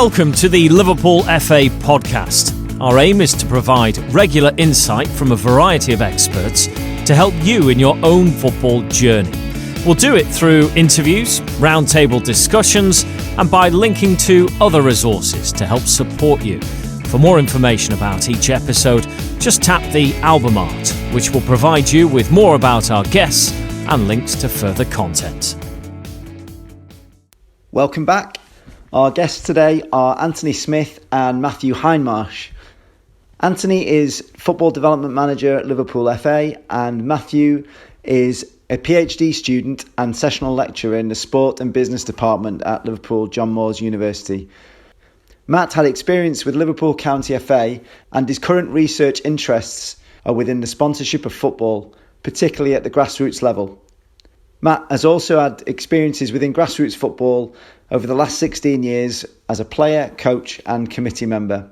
Welcome to the Liverpool FA podcast. Our aim is to provide regular insight from a variety of experts to help you in your own football journey. We'll do it through interviews, roundtable discussions, and by linking to other resources to help support you. For more information about each episode, just tap the album art, which will provide you with more about our guests and links to further content. Welcome back. Our guests today are Anthony Smith and Matthew Hindmarsh. Anthony is Football Development Manager at Liverpool FA, and Matthew is a PhD student and sessional lecturer in the Sport and Business Department at Liverpool John Moores University. Matt had experience with Liverpool County FA, and his current research interests are within the sponsorship of football, particularly at the grassroots level. Matt has also had experiences within grassroots football over the last 16 years as a player, coach and committee member.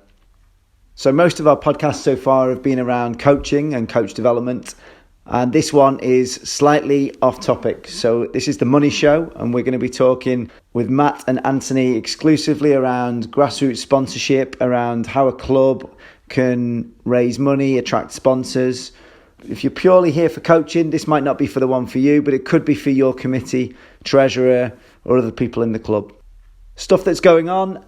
So most of our podcasts so far have been around coaching and coach development, and this one is slightly off topic. So this is the money show, and we're going to be talking with Matt and Anthony exclusively around grassroots sponsorship, around how a club can raise money, attract sponsors. If you're purely here for coaching, this might not be for the one for you, but it could be for your committee, treasurer, or other people in the club. Stuff that's going on.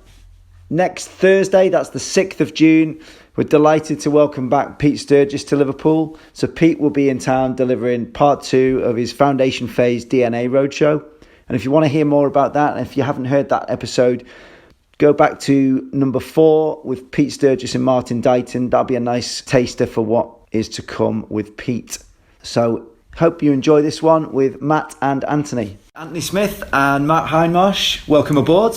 Next Thursday, that's the 6th of June, we're delighted to welcome back Pete Sturgis to Liverpool. So Pete will be in town delivering part 2 of his Foundation Phase DNA Roadshow. And if you want to hear more about that, and if you haven't heard that episode, go back to number 4 with Pete Sturgis and Martin Dighton. That'll be a nice taster for what is to come with Pete. So hope you enjoy this one with Matt and Anthony. Anthony Smith and Matt Hindmarsh, welcome aboard.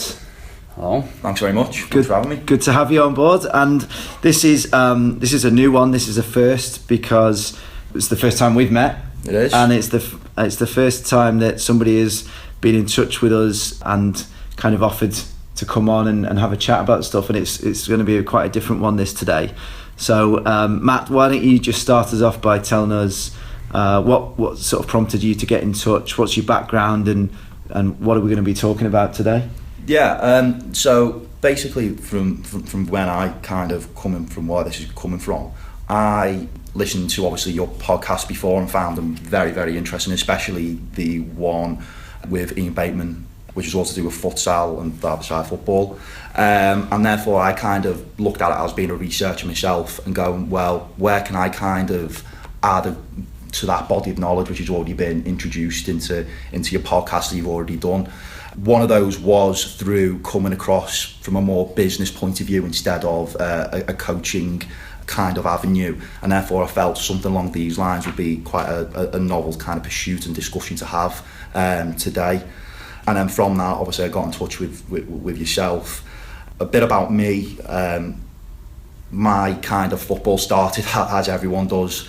Oh, thanks very much. Good for having me. Good to have you on board. And this is a new one. This is a first because it's the first time we've met. It is, and it's the first time that somebody has been in touch with us and kind of offered to come on and have a chat about stuff. And it's going to be quite a different one this today. So Matt, why don't you just start us off by telling us what sort of prompted you to get in touch? What's your background and what are we going to be talking about today? Yeah, so basically from when I kind of coming from where this is coming from, I listened to obviously your podcast before and found them very, very interesting, especially the one with Ian Bateman, which is all to do with futsal and Derbyshire football. And therefore I kind of looked at it as being a researcher myself and going, well, where can I kind of add to that body of knowledge which has already been introduced into your podcast that you've already done. One of those was through coming across from a more business point of view instead of a coaching kind of avenue, and therefore I felt something along these lines would be quite a novel kind of pursuit and discussion to have today. And then from that, obviously I got in touch with yourself. A bit about me, my kind of football started as everyone does.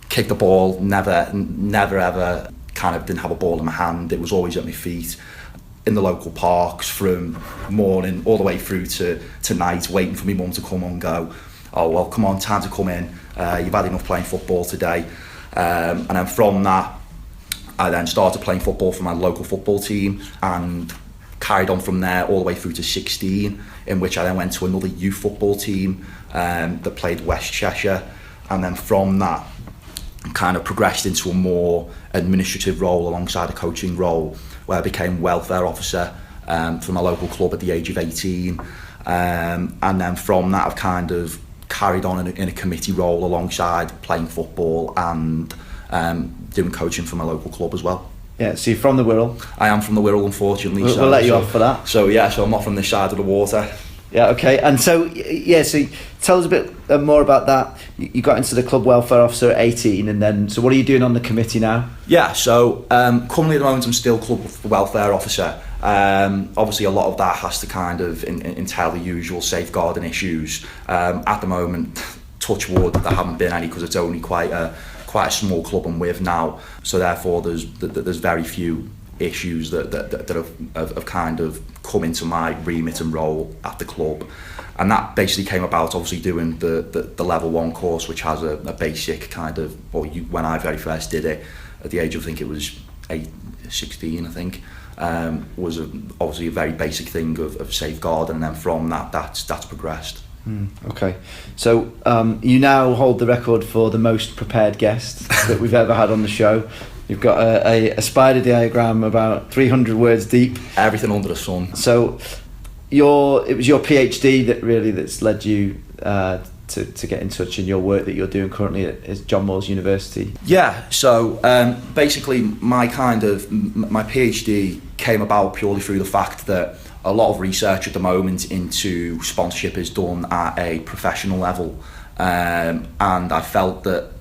Kicked the ball, never ever kind of didn't have a ball in my hand. It was always at my feet in the local parks from morning all the way through to night, waiting for my mum to come and go, oh well, come on, time to come in, you've had enough playing football today. And then from that I then started playing football for my local football team and carried on from there all the way through to 16, in which I then went to another youth football team that played West Cheshire. And then from that kind of progressed into a more administrative role alongside a coaching role, where I became welfare officer for my local club at the age of 18. And then from that I've kind of carried on in a committee role alongside playing football and doing coaching for my local club as well. Yeah, so you're from the Wirral? I am from the Wirral, unfortunately. We'll let you off for that. So I'm not from this side of the water. Yeah, okay. And so tell us a bit more about that. You got into the club welfare officer at 18, and then, so what are you doing on the committee now? Yeah, so currently at the moment I'm still club welfare officer. Obviously a lot of that has to kind of entail the usual safeguarding issues. At the moment, touch wood, there haven't been any because it's only quite a small club I'm with now. So therefore there's very few issues that have kind of come into my remit and role at the club. And that basically came about obviously doing the level 1 course, which has a basic kind of, when I very first did it at the age of, I think it was 16 I think, was obviously a very basic thing of safeguarding, and then from that's progressed. Okay, so you now hold the record for the most prepared guest that we've ever had on the show. You've got a spider diagram about 300 words deep. Everything under the sun. So it was your PhD that's led you to get in touch in your work that you're doing currently at John Moores University. Yeah, so basically my PhD came about purely through the fact that a lot of research at the moment into sponsorship is done at a professional level, and I felt that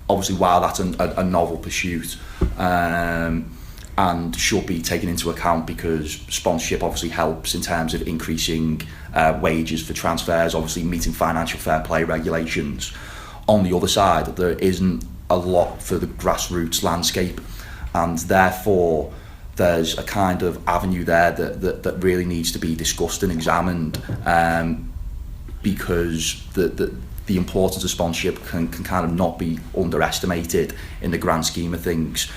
obviously while that's a novel pursuit and should be taken into account, because sponsorship obviously helps in terms of increasing wages for transfers, obviously meeting financial fair play regulations. On the other side, there isn't a lot for the grassroots landscape, and therefore there's a kind of avenue there that really needs to be discussed and examined, because the importance of sponsorship can kind of not be underestimated in the grand scheme of things.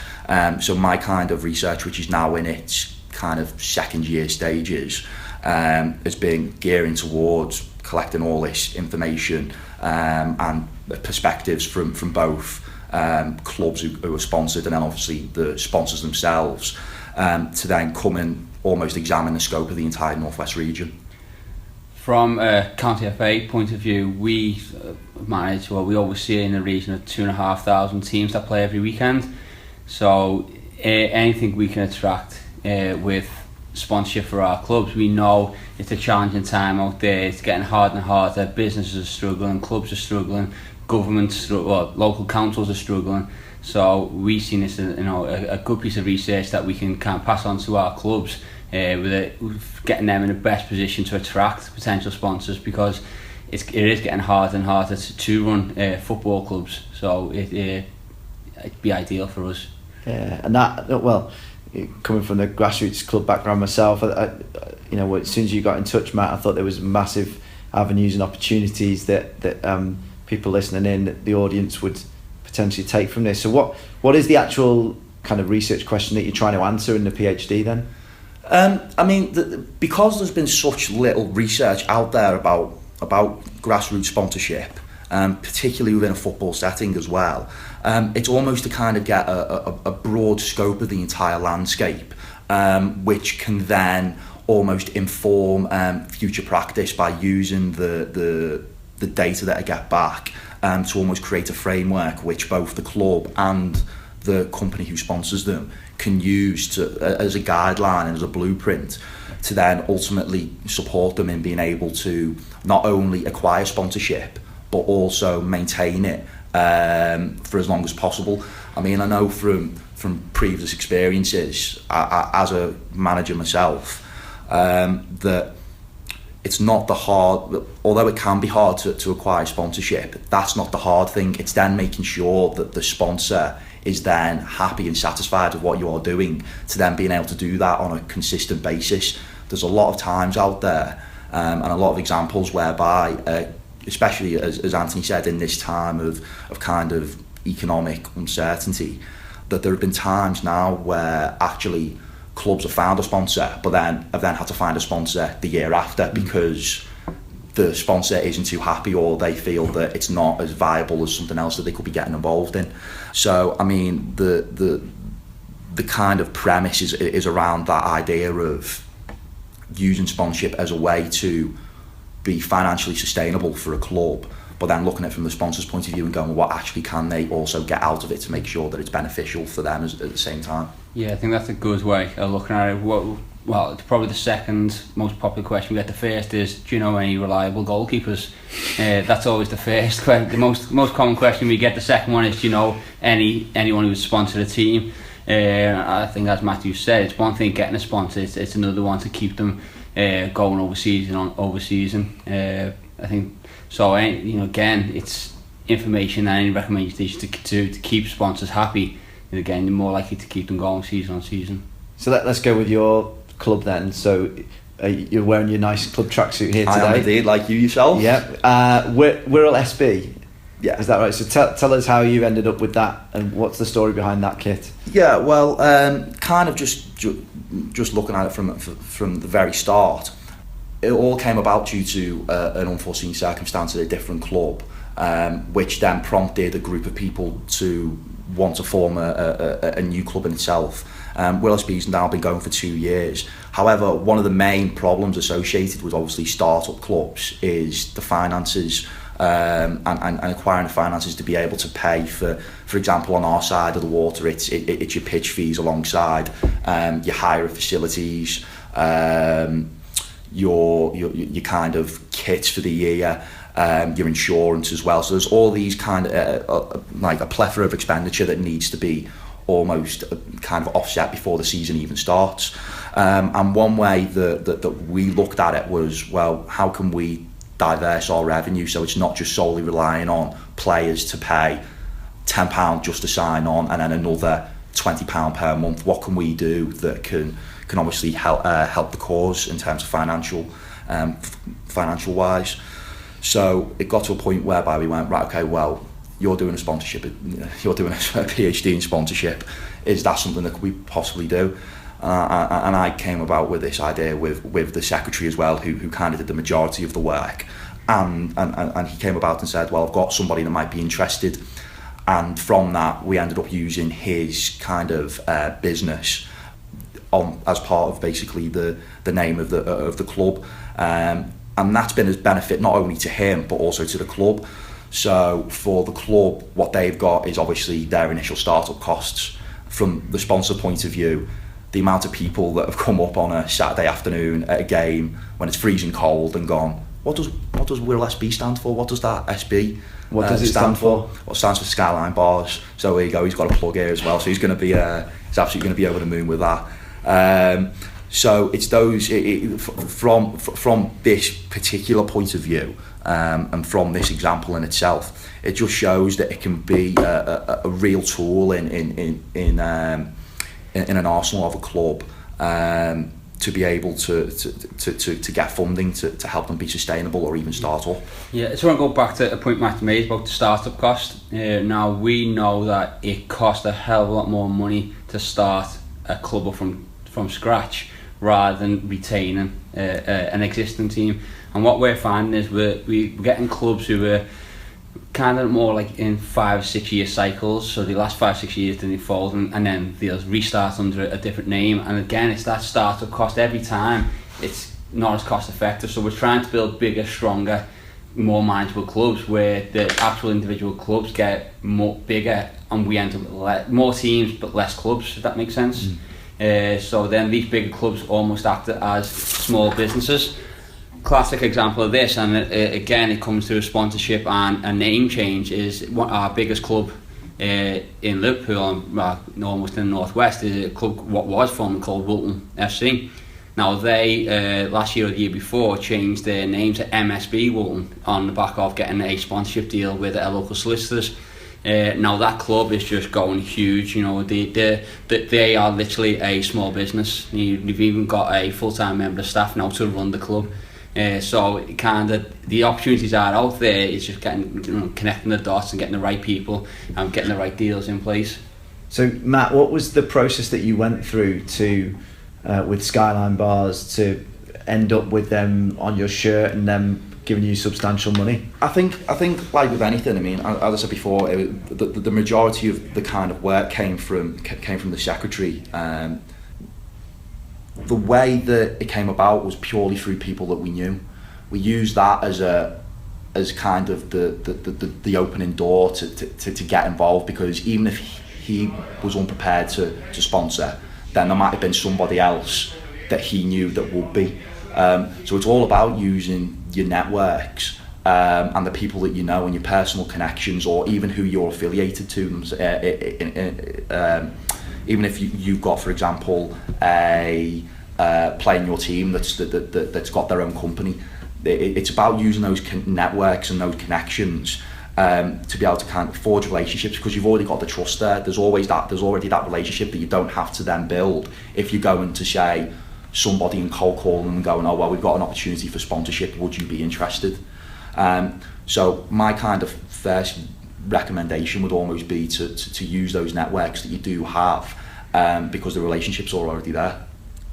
So my kind of research, which is now in its kind of second year stages, has been gearing towards collecting all this information and perspectives from both clubs who are sponsored, and then obviously the sponsors themselves, to then come and almost examine the scope of the entire North West region. From a County FA point of view, we oversee in the region of 2,500 teams that play every weekend. So anything we can attract with sponsorship for our clubs, we know it's a challenging time out there. It's getting harder and harder. Businesses are struggling, clubs are struggling, governments, local councils are struggling. So we've seen this as a good piece of research that we can kind of pass on to our clubs, with getting them in the best position to attract potential sponsors, because it is getting harder and harder to run football clubs. So it'd be ideal for us. Yeah, and coming from the grassroots club background myself, as soon as you got in touch, Matt, I thought there was massive avenues and opportunities that people listening in, that the audience would potentially take from this. So what is the actual kind of research question that you're trying to answer in the PhD then? Because there's been such little research out there about grassroots sponsorship, particularly within a football setting as well, it's almost to kind of get a broad scope of the entire landscape, which can then almost inform future practice by using the data that I get back, to almost create a framework which both the club and the company who sponsors them can use as a guideline and as a blueprint to then ultimately support them in being able to not only acquire sponsorship but also maintain it for as long as possible. I know from previous experiences as a manager myself, that it's not the hard, although it can be hard to acquire sponsorship, that's not the hard thing. It's then making sure that the sponsor is then happy and satisfied with what you are doing, to then being able to do that on a consistent basis. There's a lot of times out there, and a lot of examples whereby, especially as Anthony said, in this time of kind of economic uncertainty, that there have been times now where actually clubs have found a sponsor, but then have had to find a sponsor the year after because the sponsor isn't too happy, or they feel that it's not as viable as something else that they could be getting involved in. So the kind of premise is around that idea of using sponsorship as a way to be financially sustainable for a club, but then looking at it from the sponsor's point of view and going, well, what actually can they also get out of it to make sure that it's beneficial for them at the same time? Yeah, I think that's a good way of looking at it. Well, it's probably the second most popular question we get. The first is, do you know any reliable goalkeepers? That's always the first question. The most common question we get. The second one is, do you know anyone who's sponsored a team? I think, as Matthew said, it's one thing getting a sponsor, it's another one to keep them going overseas. I think so. Again, it's information and any recommendations to keep sponsors happy. And again, you're more likely to keep them going season on season. So let's go with your club then. So you're wearing your nice club tracksuit here today. I am indeed, like you yourself. Yeah. Wirral SB. Is that right? So tell us how you ended up with that, and what's the story behind that kit? Yeah, well, kind of just looking at it from the very start, it all came about due to an unforeseen circumstance at a different club, which then prompted a group of people to want to form a new club in itself. Willisby's now been going for 2 years. However, one of the main problems associated with obviously start-up clubs is the finances, and acquiring the finances to be able to pay for example, on our side of the water, it's your pitch fees alongside your hire facilities, your kind of kits for the year, your insurance as well. So there's all these kind of like a plethora of expenditure that needs to be almost kind of offset before the season even starts. And one way that we looked at it was, well, how can we diverse our revenue so it's not just solely relying on players to pay £10 just to sign on and then another £20 per month? What can we do that can obviously help the cause in terms of financial wise? So it got to a point whereby we went, right, okay, well, you're doing a sponsorship, you're doing a PhD in sponsorship, is that something that we possibly do? And I came about with this idea with the secretary as well, who kind of did the majority of the work, and he came about and said, well, I've got somebody that might be interested, and from that we ended up using his kind of business as part of basically the name of the club, and that's been a benefit not only to him but also to the club. So for the club, what they've got is obviously their initial startup costs. From the sponsor point of view, the amount of people that have come up on a Saturday afternoon at a game when it's freezing cold and gone, what does Will SB stand for? What does that SB what does it stand for? Well, it stands for Skyline Bars. So there you go, he's got a plug here as well. So he's absolutely going to be over the moon with that. So it's those from this particular point of view, and from this example in itself, it just shows that it can be a real tool in an arsenal of a club, to be able to get funding to help them be sustainable or even start up. Yeah, so I want to go back to a point Matt made about the startup cost. Now we know that it costs a hell of a lot more money to start a club up from scratch rather than retaining an existing team. And what we're finding is we're getting clubs who are kind of more like in 5 or 6 year cycles, so they last 5 or 6 years, then they fold, and then they'll restart under a different name. And again, it's that startup cost every time. It's not as cost effective, so we're trying to build bigger, stronger, more manageable clubs where the actual individual clubs get bigger and we end up with more teams but less clubs, if that makes sense. So then these bigger clubs almost act as small businesses. Classic example of this, and again it comes to a sponsorship and a name change, is our biggest club in Liverpool, almost in the northwest, is a club what was formerly called Wilton FC. Now they last year or the year before changed their name to MSB Wilton on the back of getting a sponsorship deal with our local solicitors. Now that club is just going huge. You know, they are literally a small business. They've even got a full-time member of staff now to run the club. So kind of the opportunities are out there. It's just getting, connecting the dots and getting the right people and getting the right deals in place. So Matt, what was the process that you went through to with Skyline Bars to end up with them on your shirt and them giving you substantial money? I think like with anything, I mean, as I said before, the majority of the kind of work came from the secretary. The way that it came about was purely through people that we knew. We used that as kind of the opening door to get involved, because even if he was unprepared to sponsor, then there might have been somebody else that he knew that would be. So it's all about using your networks and the people that you know and your personal connections, or even who you're affiliated to. Even if you've got, for example, a player in your team that's got their own company, it's about using those networks and those connections to be able to kind of forge relationships, because you've already got the trust there. There's already that relationship that you don't have to then build if you're going to say somebody and cold calling them and going, oh well, we've got an opportunity for sponsorship, would you be interested? So my kind of first recommendation would almost be to use those networks that you do have, because the relationships are already there.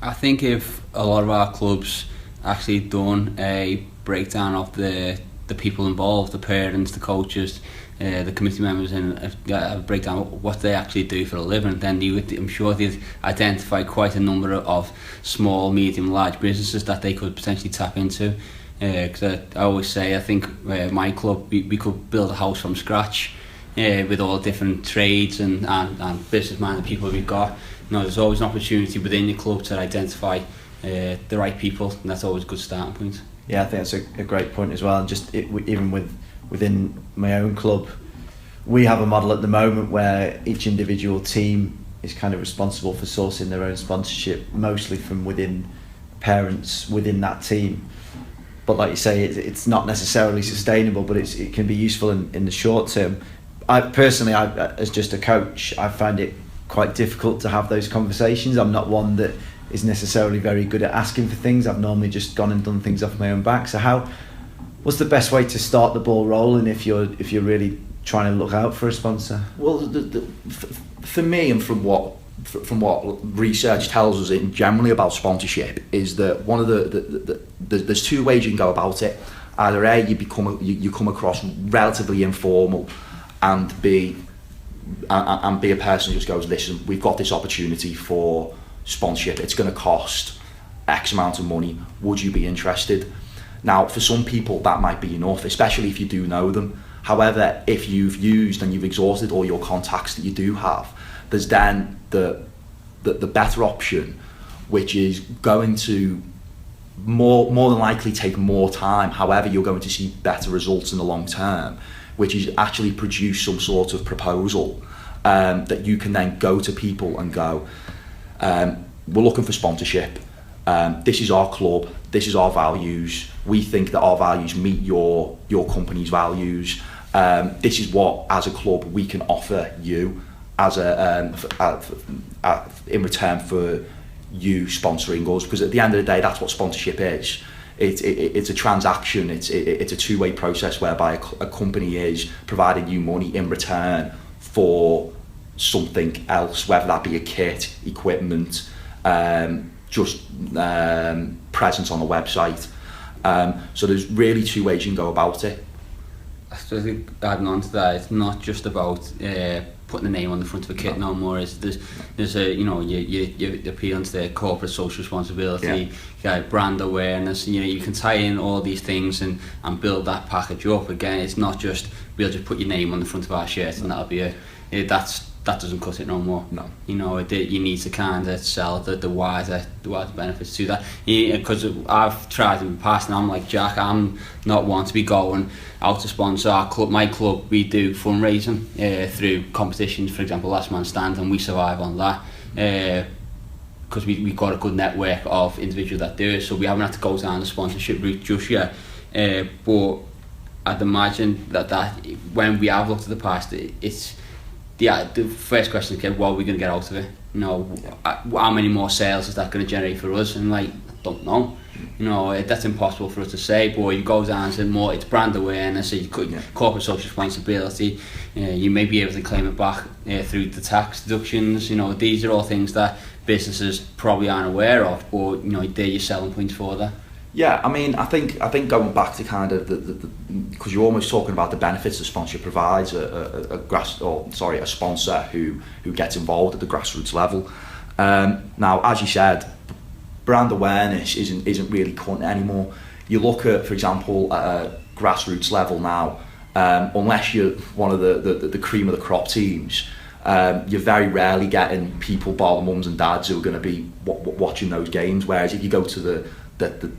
I think if a lot of our clubs actually done a breakdown of the people involved, the parents, the coaches, the committee members, and a breakdown of what they actually do for a living, then I'm sure they'd identify quite a number of small, medium, large businesses that they could potentially tap into. Because I always say, I think my club, we could build a house from scratch with all different trades and business-minded people we've got. There's always an opportunity within your club to identify the right people, and that's always a good starting point. Yeah, I think that's a great point as well. And just even within my own club, we have a model at the moment where each individual team is kind of responsible for sourcing their own sponsorship, mostly from within parents within that team. But like you say, it's not necessarily sustainable, but it can be useful in the short term. I personally, as just a coach, I find it quite difficult to have those conversations. I'm not one that is necessarily very good at asking for things. I've normally just gone and done things off my own back. So what's the best way to start the ball rolling if you're really trying to look out for a sponsor? Well, for me, and from what research tells us in generally about sponsorship, is that one of there's two ways you can go about it. Either A, you come across relatively informal, and B a person who just goes, listen, we've got this opportunity for sponsorship, it's going to cost X amount of money, would you be interested? Now, for some people that might be enough, especially if you do know them. However, if you've used and you've exhausted all your contacts that you do have, there's then the better option, which is going to more than likely take more time. However, you're going to see better results in the long term, which is actually produce some sort of proposal that you can then go to people and go, we're looking for sponsorship. This is our club. This is our values. We think that our values meet your company's values. This is what, as a club, we can offer you as in return for you sponsoring us. Because at the end of the day, that's what sponsorship is. It's a transaction. It's a two-way process whereby a company is providing you money in return for something else, whether that be a kit, equipment, presence on the website. So there's really two ways you can go about it. I think adding on to that, it's not just about putting a name on the front of a kit no more. There's a you're appealing to the corporate social responsibility, brand awareness. You can tie in all these things and build that package up. Again, it's not just we'll just put your name on the front of our shirt and that'll be it. That doesn't cut it no more. No. You need to kind of sell the wider benefits to that. Because I've tried in the past, and I'm like Jack, I'm not one to be going out to sponsor our club. My club, we do fundraising through competitions, for example, Last Man Stand, and we survive on that. Because we've got a good network of individuals that do it, so we haven't had to go down the sponsorship route just yet. But I'd imagine that when we have looked at the past, it's the first question is, okay, what are we going to get out of it? How many more sales is that going to generate for us? And I don't know. That's impossible for us to say. But you go down to more, it's brand awareness, corporate social responsibility. You may be able to claim it back through the tax deductions. These are all things that businesses probably aren't aware of. But they're your selling points for that. Yeah, I think going back to kind of because you're almost talking about the benefits the sponsorship provides a sponsor who gets involved at the grassroots level. Now, as you said, brand awareness isn't really current anymore. You look at, for example, at a grassroots level now, unless you're one of the cream of the crop teams, you're very rarely getting people, bar the mums and dads, who are going to be watching those games. Whereas if you go to the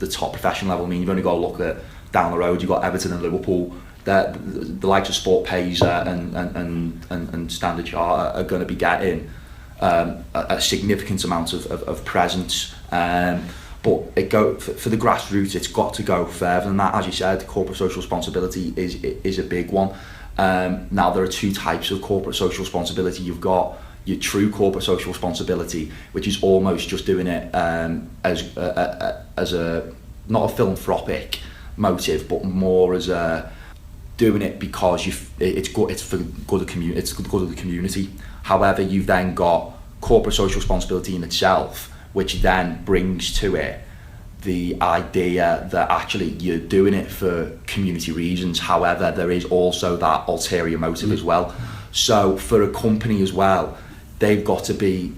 top professional level, you've only got to look at down the road. You've got Everton and Liverpool. The likes of Sport Paysa and Standard Chartered are going to be getting a significant amount of presence. But for the grassroots, it's got to go further than that. As you said, corporate social responsibility is a big one. Now, there are two types of corporate social responsibility. You've got your true corporate social responsibility, which is almost just doing it as a not a philanthropic motive, but more as a doing it because it's good. It's for the good of the community. It's for the good of the community. However, you've then got corporate social responsibility in itself, which then brings to it the idea that actually you're doing it for community reasons. However, there is also that ulterior motive as well. So for a company as well, they've got to be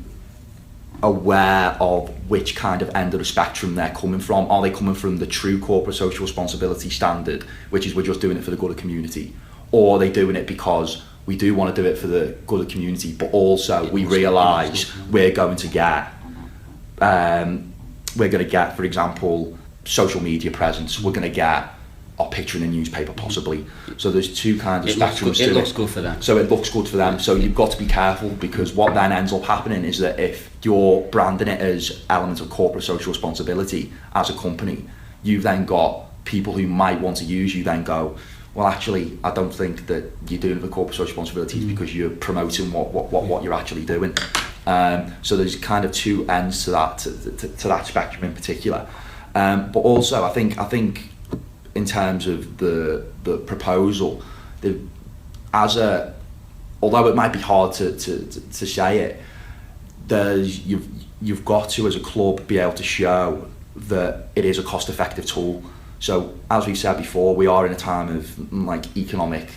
aware of which kind of end of the spectrum they're coming from. Are they coming from the true corporate social responsibility standard, which is we're just doing it for the good of the community, or are they doing it because we do want to do it for the good of the community, but also we realise we're going to get for example, social media presence. We're going to get our picture in the newspaper possibly. So there's two kinds of spectrums to it. It looks good for them. So it looks good for them. So you've got to be careful, because what then ends up happening is that if you're branding it as elements of corporate social responsibility as a company, you've then got people who might want to use you then go, well, actually, I don't think that you're doing it for corporate social responsibilities because you're promoting what you're actually doing. So there's kind of two ends to that to that spectrum in particular. But also, I think in terms of the proposal, although it might be hard to say it, you've got to, as a club, be able to show that it is a cost-effective tool. So as we said before, we are in a time of economic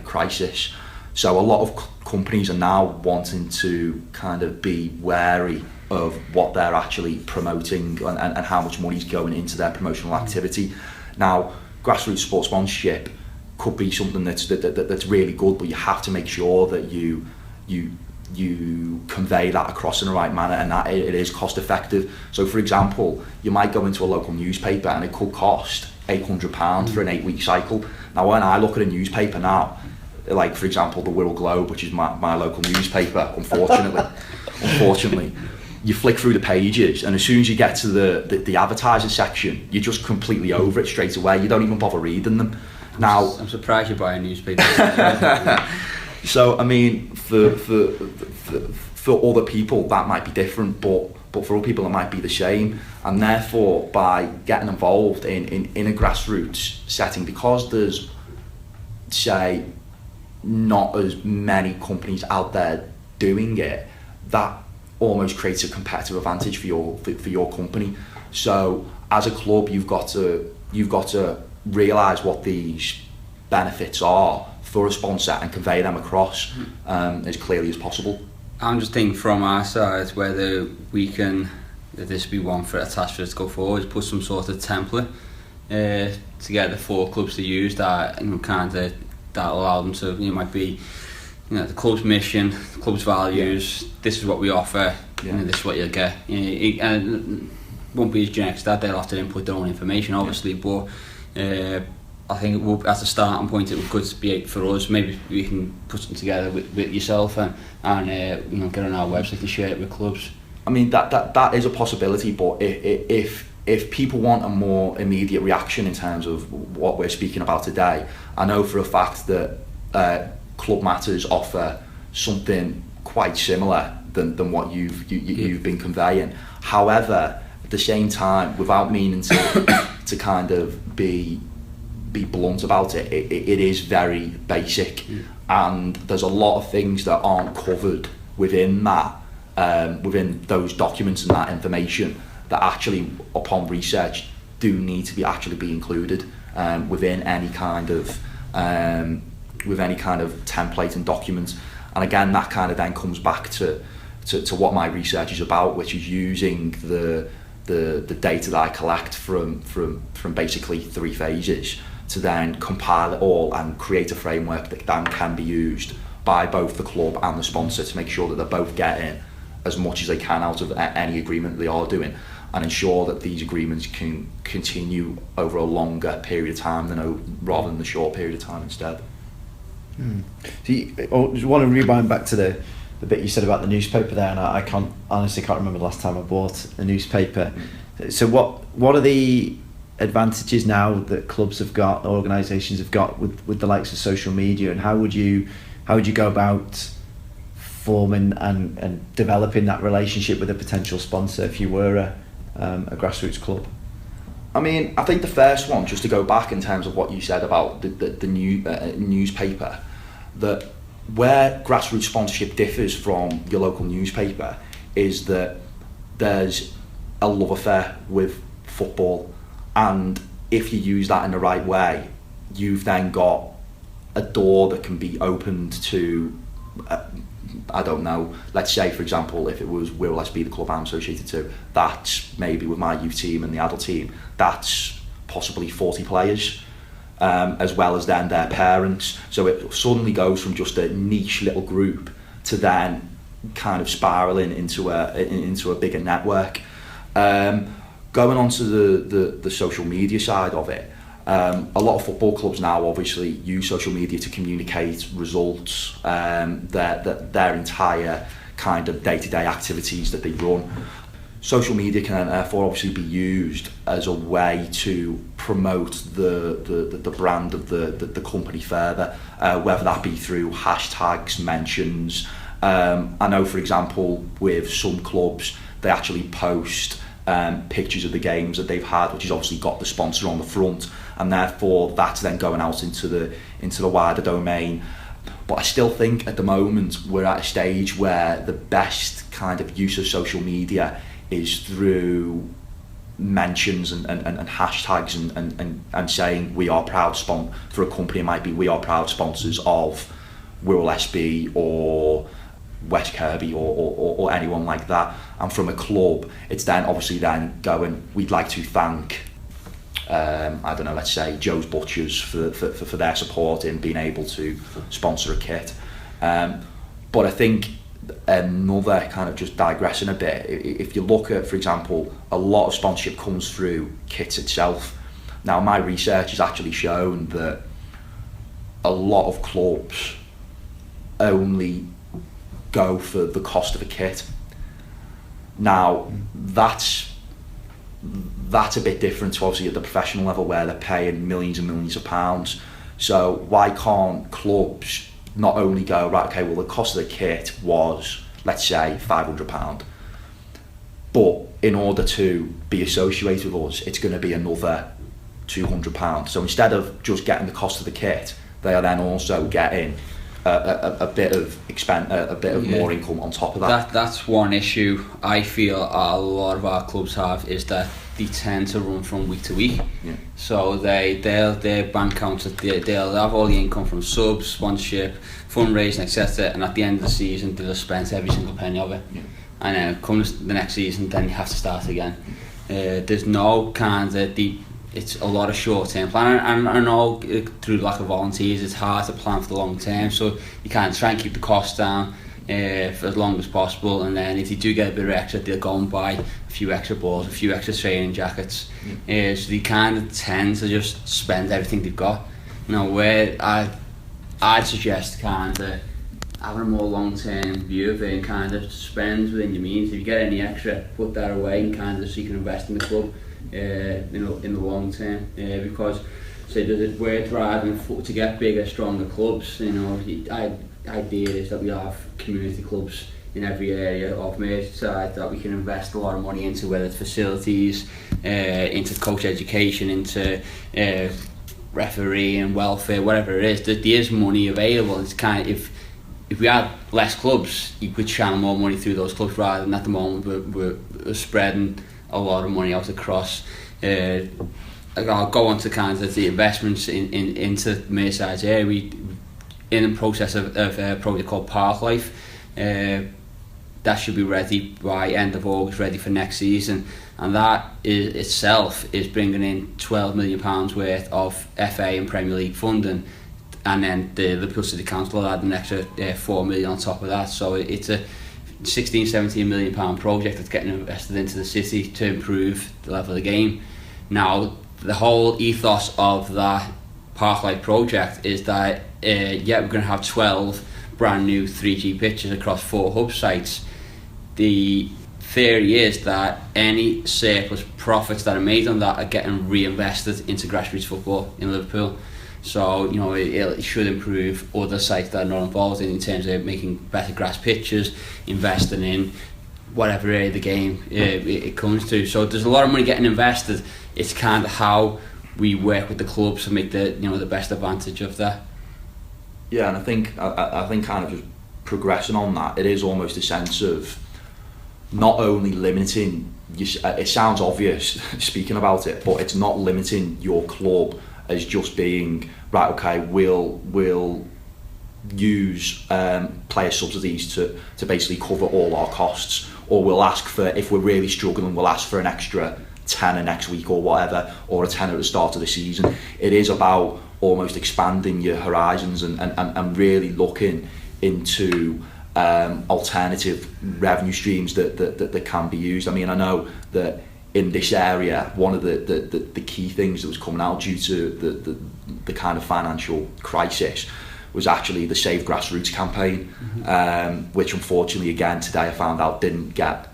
crisis. So a lot of companies are now wanting to kind of be wary of what they're actually promoting and how much money's going into their promotional activity. Now, grassroots sports sponsorship could be something that's really good, but you have to make sure that you convey that across in the right manner, and that it is cost effective. So for example, you might go into a local newspaper and it could cost £800 for an 8-week cycle. Now when I look at a newspaper now, like for example the Wirral Globe, which is my local newspaper, unfortunately you flick through the pages, and as soon as you get to the advertising section, you're just completely over it straight away. You don't even bother reading them. Now I'm surprised you buy a newspaper. So I mean, for other people that might be different, but for other people it might be the same. And therefore, by getting involved in a grassroots setting, because there's, say, not as many companies out there doing it, that almost creates a competitive advantage for your company. So as a club, you've got to realise what these benefits are for a sponsor and convey them across as clearly as possible. I'm just thinking from our side whether we can, if this be one for attached for us to go forward, put some sort of template together for clubs to use that that allow them to, might be, the club's mission, the club's values. Yeah. This is what we offer. Yeah. This is what you'll get. And it won't be as generic as that. They'll have to input their own information, obviously, but. I think it will, as a starting point, it could be for us. Maybe we can put something together with yourself and get on our website to share it with clubs. I mean that is a possibility, but if people want a more immediate reaction in terms of what we're speaking about today, I know for a fact that Club Matters offer something quite similar than what you've been conveying. However, at the same time, without meaning to kind of be blunt about it, it is very basic, and there's a lot of things that aren't covered within that, within those documents and that information, that actually, upon research, do need to be included within any kind of template and document. And again, that kind of then comes back to what my research is about, which is using the data that I collect from basically 3 phases to then compile it all and create a framework that then can be used by both the club and the sponsor to make sure that they're both getting as much as they can out of any agreement they are doing, and ensure that these agreements can continue over a longer period of time rather than the short period of time instead. So I just want to rewind back to the bit you said about the newspaper there, and I honestly can't remember the last time I bought a newspaper. So what are the advantages now that clubs have got, organisations have got with the likes of social media, and how would you go about forming and developing that relationship with a potential sponsor if you were a grassroots club? I mean, I think the first one, just to go back in terms of what you said about the newspaper, that where grassroots sponsorship differs from your local newspaper is that there's a love affair with football, and if you use that in the right way, you've then got a door that can be opened to, I don't know, let's say for example if it was Wirral SB, the club I'm associated to, that's maybe with my youth team and the adult team, that's possibly 40 players, as well as then their parents, so it suddenly goes from just a niche little group to then kind of spiralling into a bigger network. Going on to the social media side of it, a lot of football clubs now obviously use social media to communicate results, their entire kind of day-to-day activities that they run. Social media can therefore obviously be used as a way to promote the brand of the company further, whether that be through hashtags, mentions. I know, for example, with some clubs, they actually post pictures of the games that they've had, which has obviously got the sponsor on the front, and therefore that's then going out into the wider domain. But I still think at the moment we're at a stage where the best kind of use of social media is through mentions and hashtags and saying we are proud for a company. It might be we are proud sponsors of Wirral SB or West Kirby or anyone like that. And from a club, it's then obviously then going, we'd like to thank I don't know, let's say Joe's Butchers for their support in being able to sponsor a kit. But I think another kind of just digressing a bit, if you look at, for example, a lot of sponsorship comes through kits itself. Now my research has actually shown that a lot of clubs only go for the cost of a kit. Now that's a bit different to obviously at the professional level where they're paying millions and millions of pounds. So why can't clubs not only go, right, okay, well the cost of the kit was, let's say, £500, but in order to be associated with us, it's going to be another £200. So instead of just getting the cost of the kit, they are then also getting a bit of more income on top of that. That's one issue I feel a lot of our clubs have, is that they tend to run from week to week. Yeah. So their bank accounts, they'll have all the income from subs, sponsorship, fundraising, etc. And at the end of the season, they'll have spent every single penny of it. Yeah. And then comes the next season, then you have to start again. There's no kind of it's a lot of short-term planning, and I know through lack of volunteers it's hard to plan for the long term, so you can't try and keep the costs down for as long as possible, and then if you do get a bit of extra, they'll go and buy a few extra balls, a few extra training jackets. So they kind of tend to just spend everything they've got. Where I'd suggest kind of having a more long-term view of it and kind of spend within your means. If you get any extra, put that away and kind of so you can invest in the club in the long term, because we're driving to get bigger, stronger clubs. The idea is that we have community clubs in every area of Merseyside that we can invest a lot of money into, whether it's facilities, into coach education, into referee and welfare, whatever it is. There is money available. It's kind of, if we had less clubs, you could channel more money through those clubs, rather than at the moment we're spreading a lot of money out across. I'll go on to kind of the investments into Merseyside's area. We in the process of a project called Park Life. That should be ready by end of August, ready for next season, and that itself is bringing in £12 million worth of FA and Premier League funding, and then the Liverpool City Council will add an extra £4 million on top of that. So it's a £16-17 million project that's getting invested into the city to improve the level of the game. Now, the whole ethos of that Parklight project is that we're going to have 12 brand new 3G pitches across 4 hub sites. The theory is that any surplus profits that are made on that are getting reinvested into grassroots football in Liverpool. So it should improve other sites that are not involved in terms of making better grass pitches, investing in whatever area of the game it comes to. So there's a lot of money getting invested. It's kind of how we work with the clubs to make the best advantage of that. Yeah, and I think kind of just progressing on that, it is almost a sense of not only limiting. It sounds obvious speaking about it, but it's not limiting your club as just being right. Okay, we'll use player subsidies to basically cover all our costs, or we'll ask for, if we're really struggling, we'll ask for an extra tenner next week or whatever, or a tenner at the start of the season. It is about almost expanding your horizons and really looking into alternative revenue streams that can be used. I mean, I know that in this area, one of the key things that was coming out due to the kind of financial crisis was actually the Save Grassroots campaign, which unfortunately, again, today I found out didn't get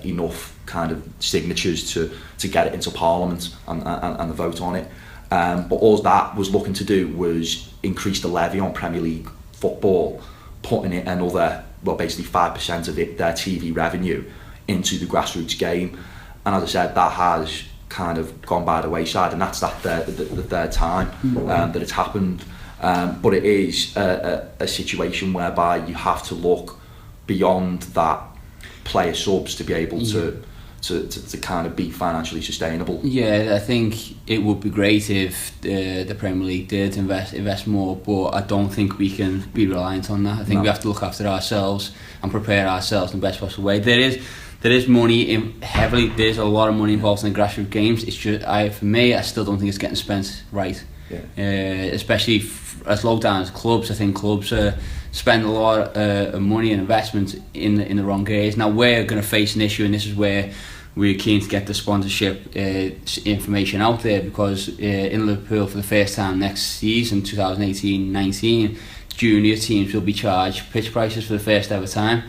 enough kind of signatures to get it into Parliament and the vote on it. But all that was looking to do was increase the levy on Premier League football, putting it another, basically 5% of their TV revenue into the grassroots game. And as I said, that has kind of gone by the wayside, and that's the third time that it's happened. But it is a situation whereby you have to look beyond that player subs to be able to kind of be financially sustainable. Yeah, I think it would be great if the Premier League did invest more, but I don't think we can be reliant on that. I think we have to look after ourselves and prepare ourselves in the best possible way. There is money heavily. There's a lot of money involved in the grassroots games. It's just, for me, I still don't think it's getting spent right. Yeah. Especially as low down as clubs. I think clubs spend a lot of money and investment in the wrong areas. Now we're going to face an issue, and this is where we're keen to get the sponsorship information out there, because in Liverpool for the first time next season, 2018-19, junior teams will be charged pitch prices for the first ever time.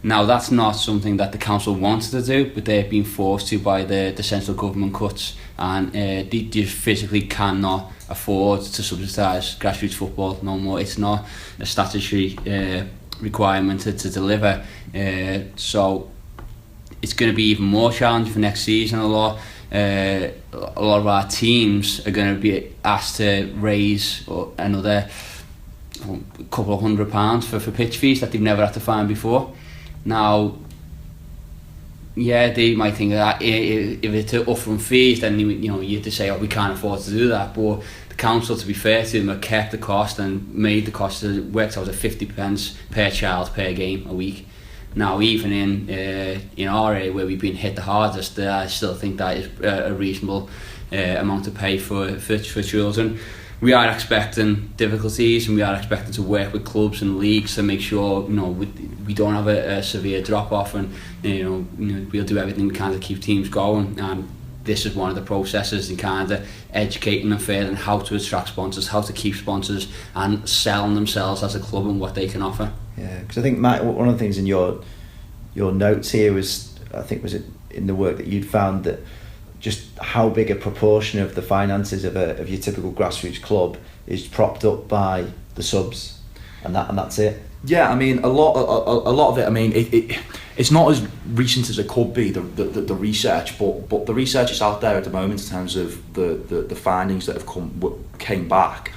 Now that's not something that the council wanted to do, but they've been forced to by the central government cuts, and they just physically cannot afford to subsidise grassroots football no more. It's not a statutory requirement to deliver, so it's going to be even more challenging for next season. A lot of our teams are going to be asked to raise another couple of £100 for pitch fees that they've never had to find before. Now, yeah, they might think that if it's upfront fees, then you have to say, we can't afford to do that. But the council, to be fair to them, have kept the cost and made the cost worked out at 50p per child per game a week. Now, even in our area where we've been hit the hardest, I still think that is a reasonable amount to pay for children. We are expecting difficulties, and we are expecting to work with clubs and leagues to make sure we don't have a severe drop off, and we'll do everything we can to keep teams going. And this is one of the processes in kind of educating them further on how to attract sponsors, how to keep sponsors, and selling themselves as a club and what they can offer. Yeah, because I think, Matt, one of the things in your notes here was it in the work that you'd found that just how big a proportion of the finances of your typical grassroots club is propped up by the subs, and that's it. Yeah, I mean a lot of it. I mean it's not as recent as it could be, the research, but the research is out there at the moment in terms of the findings that have came back,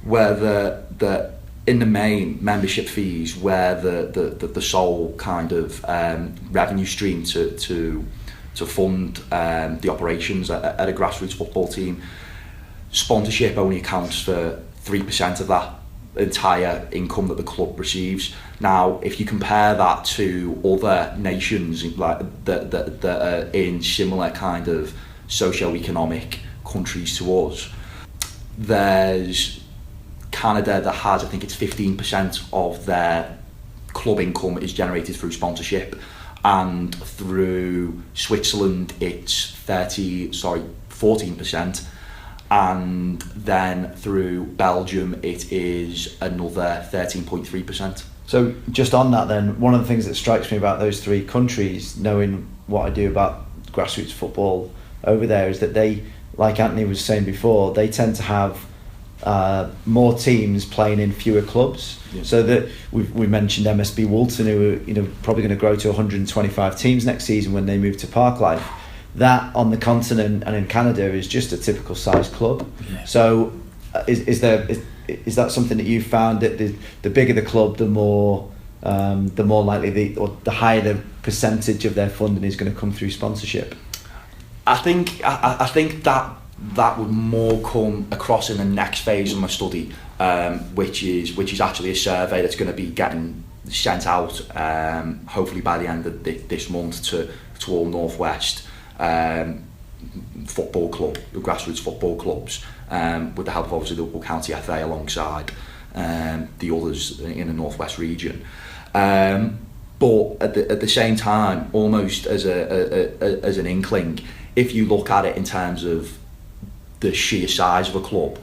where the in the main membership fees, where the sole kind of revenue stream to fund the operations at a grassroots football team, sponsorship only accounts for 3% of that entire income that the club receives. Now, if you compare that to other nations like that are in similar kind of socio-economic countries to us, there's Canada that has, I think it's 15% of their club income is generated through sponsorship, and through Switzerland it's 14%, and then through Belgium it is another 13.3%. So just on that then, one of the things that strikes me about those three countries, knowing what I do about grassroots football over there, is that they, like Anthony was saying before, they tend to have more teams playing in fewer clubs. Yeah. So that we mentioned MSB Walton, who are probably going to grow to 125 teams next season when they move to Parklife. That on the continent and in Canada is just a typical size club. Yeah. So is that something that you found that the bigger the club, the more likely the higher the percentage of their funding is going to come through sponsorship? I think that would more come across in the next phase of my study, which is actually a survey that's going to be getting sent out hopefully by the end of this month to all Northwest football club, grassroots football clubs, with the help of obviously the Liverpool County FA alongside the others in the Northwest region. But at the same time, almost as an inkling, if you look at it in terms of the sheer size of a club,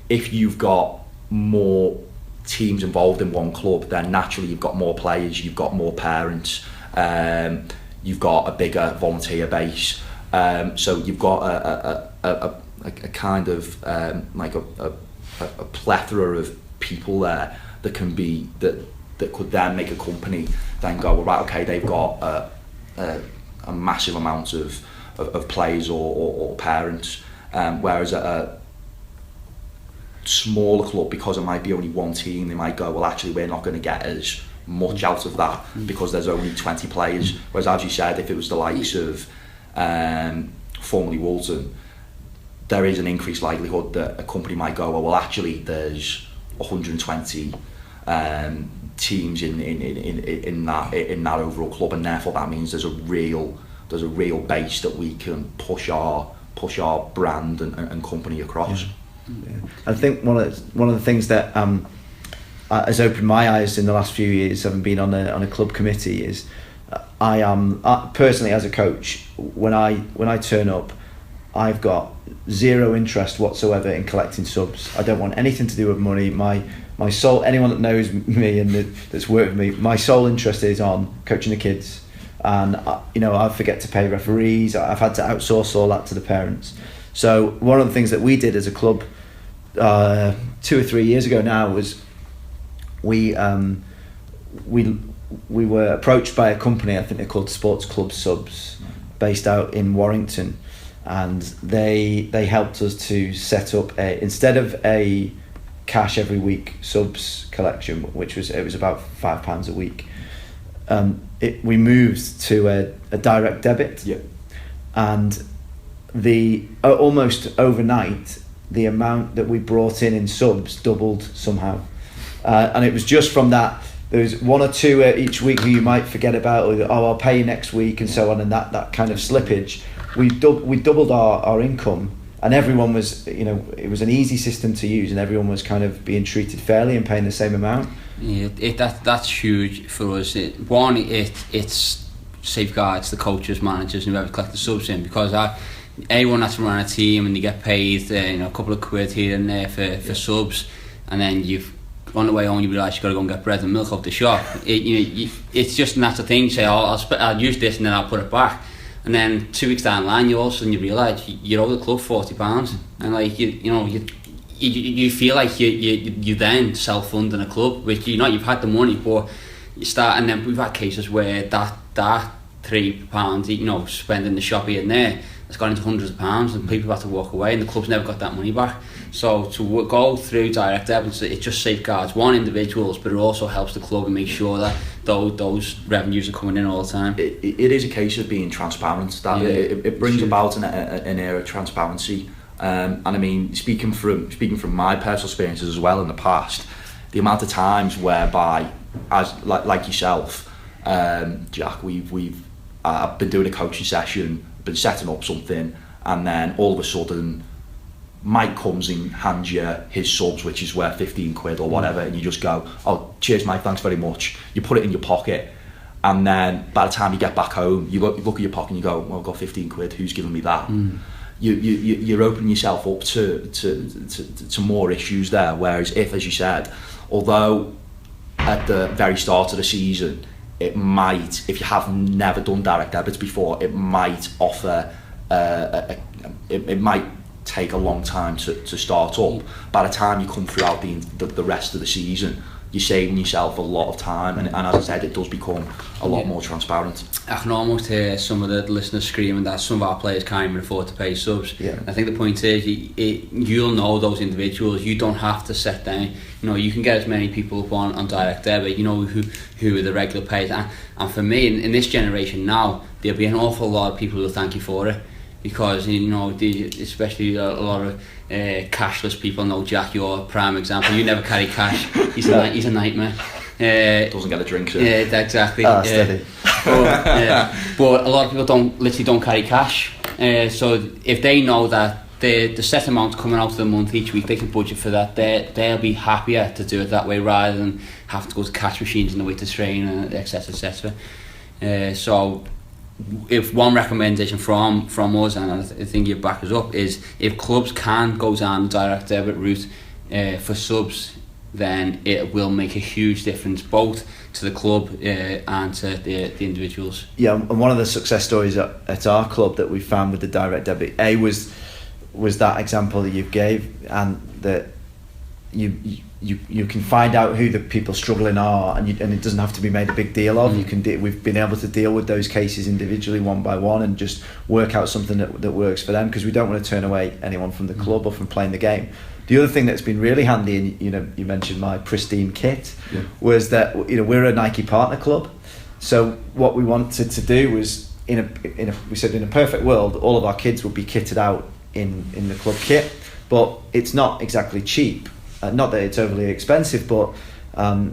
if you've got more teams involved in one club, then naturally you've got more players, you've got more parents, you've got a bigger volunteer base, so you've got a kind of like a plethora of people there that can be that could then make a company then go, well, right, okay, they've got a massive amount of players or parents, whereas at a smaller club, because it might be only one team, they might go, well, actually we're not going to get as much out of that because there's only 20 players, whereas as you said, if it was the likes of formerly Walton, there is an increased likelihood that a company might go, well, actually there's 120 teams in that overall club, and therefore that means there's a real base that we can push our brand and company across. Yeah. I think one of the things that has opened my eyes in the last few years, having been on a club committee, is I am personally as a coach, when I turn up, I've got zero interest whatsoever in collecting subs. I don't want anything to do with money. My sole, anyone that knows me and that's worked with me, my sole interest is on coaching the kids, and I forget to pay referees. I've had to outsource all that to the parents. So one of the things that we did as a club 2 or 3 years ago now was we were approached by a company, I think they're called Sports Club Subs, based out in Warrington, and they helped us to set up instead of a cash every week subs collection, which was about £5 a week, we moved to a direct debit. Yeah. And almost overnight the amount that we brought in subs doubled somehow, and it was just from that. There was one or two each week who you might forget about, or I'll pay you next week, and so on, and that kind of slippage. We doubled our income, and everyone was, it was an easy system to use, and everyone was kind of being treated fairly and paying the same amount. Yeah, that's huge for us. It's safeguards the coaches, managers, and whoever collect the subs in, because anyone that's running a team and you get paid a couple of quid here and there for subs, and then you've on the way home you realise you've got to go and get bread and milk off the shop. It's just a natural thing. You say, I'll use this and then I'll put it back, and then 2 weeks down the line all of a sudden you realise you owe the club £40, and like you feel like you then self-funding a club, which you've had the money, but you start, and then we've had cases where that £3 spending the shop here and there, it's gone into hundreds of pounds, and people have to walk away, and the club's never got that money back. So to go through direct debits, it just safeguards individuals, but it also helps the club and make sure that those revenues are coming in all the time. It is a case of being transparent. It brings about an era of transparency, and I mean, speaking from my personal experiences as well in the past, the amount of times whereby, as like yourself, Jack, we've been doing a coaching session, been setting up something, and then all of a sudden Mike comes and hands you his subs, which is worth 15 quid or whatever, and you just go, oh, cheers Mike, thanks very much. You put it in your pocket, and then by the time you get back home, you look at your pocket and you go, well, I've got 15 quid, who's giving me that? You're opening yourself up to more issues there. Whereas if, as you said, although at the very start of the season it might, if you have never done direct debits before, it might offer it might take a long time to start up. By the time you come throughout the rest of the season, you're saving yourself a lot of time, and as I said, it does become a lot more transparent. I can almost hear some of the listeners screaming that some of our players can't even afford to pay subs. Yeah. I think the point is you'll know those individuals. You don't have to set down. You can get as many people up on direct debit. You know who are the regular payers, and for me in this generation now, there'll be an awful lot of people who will thank you for it, because especially a lot of cashless people. know Jack, you're a prime example. You never carry cash. He's a nightmare. Doesn't get a drink. So. Yeah, exactly. Steady. But a lot of people don't carry cash. So if they know that the set amount coming out of the month each week, they can budget for that. They'll be happier to do it that way rather than have to go to cash machines on the way to train, etc. etc. So if one recommendation from us, and I think you back us up, is if clubs can go down the direct debit route for subs, then it will make a huge difference both to the club and to the individuals. Yeah, and one of the success stories at our club that we found with the direct debit was that example that you gave, and that you can find out who the people struggling are, and it doesn't have to be made a big deal of. We've been able to deal with those cases individually, one by one, and just work out something that works for them, because we don't want to turn away anyone from the club or from playing the game. The other thing that's been really handy, and you mentioned my pristine kit, was that we're a Nike partner club. So what we wanted to do was we said in a perfect world, all of our kids would be kitted out in the club kit, but it's not exactly cheap. Not that it's overly expensive, but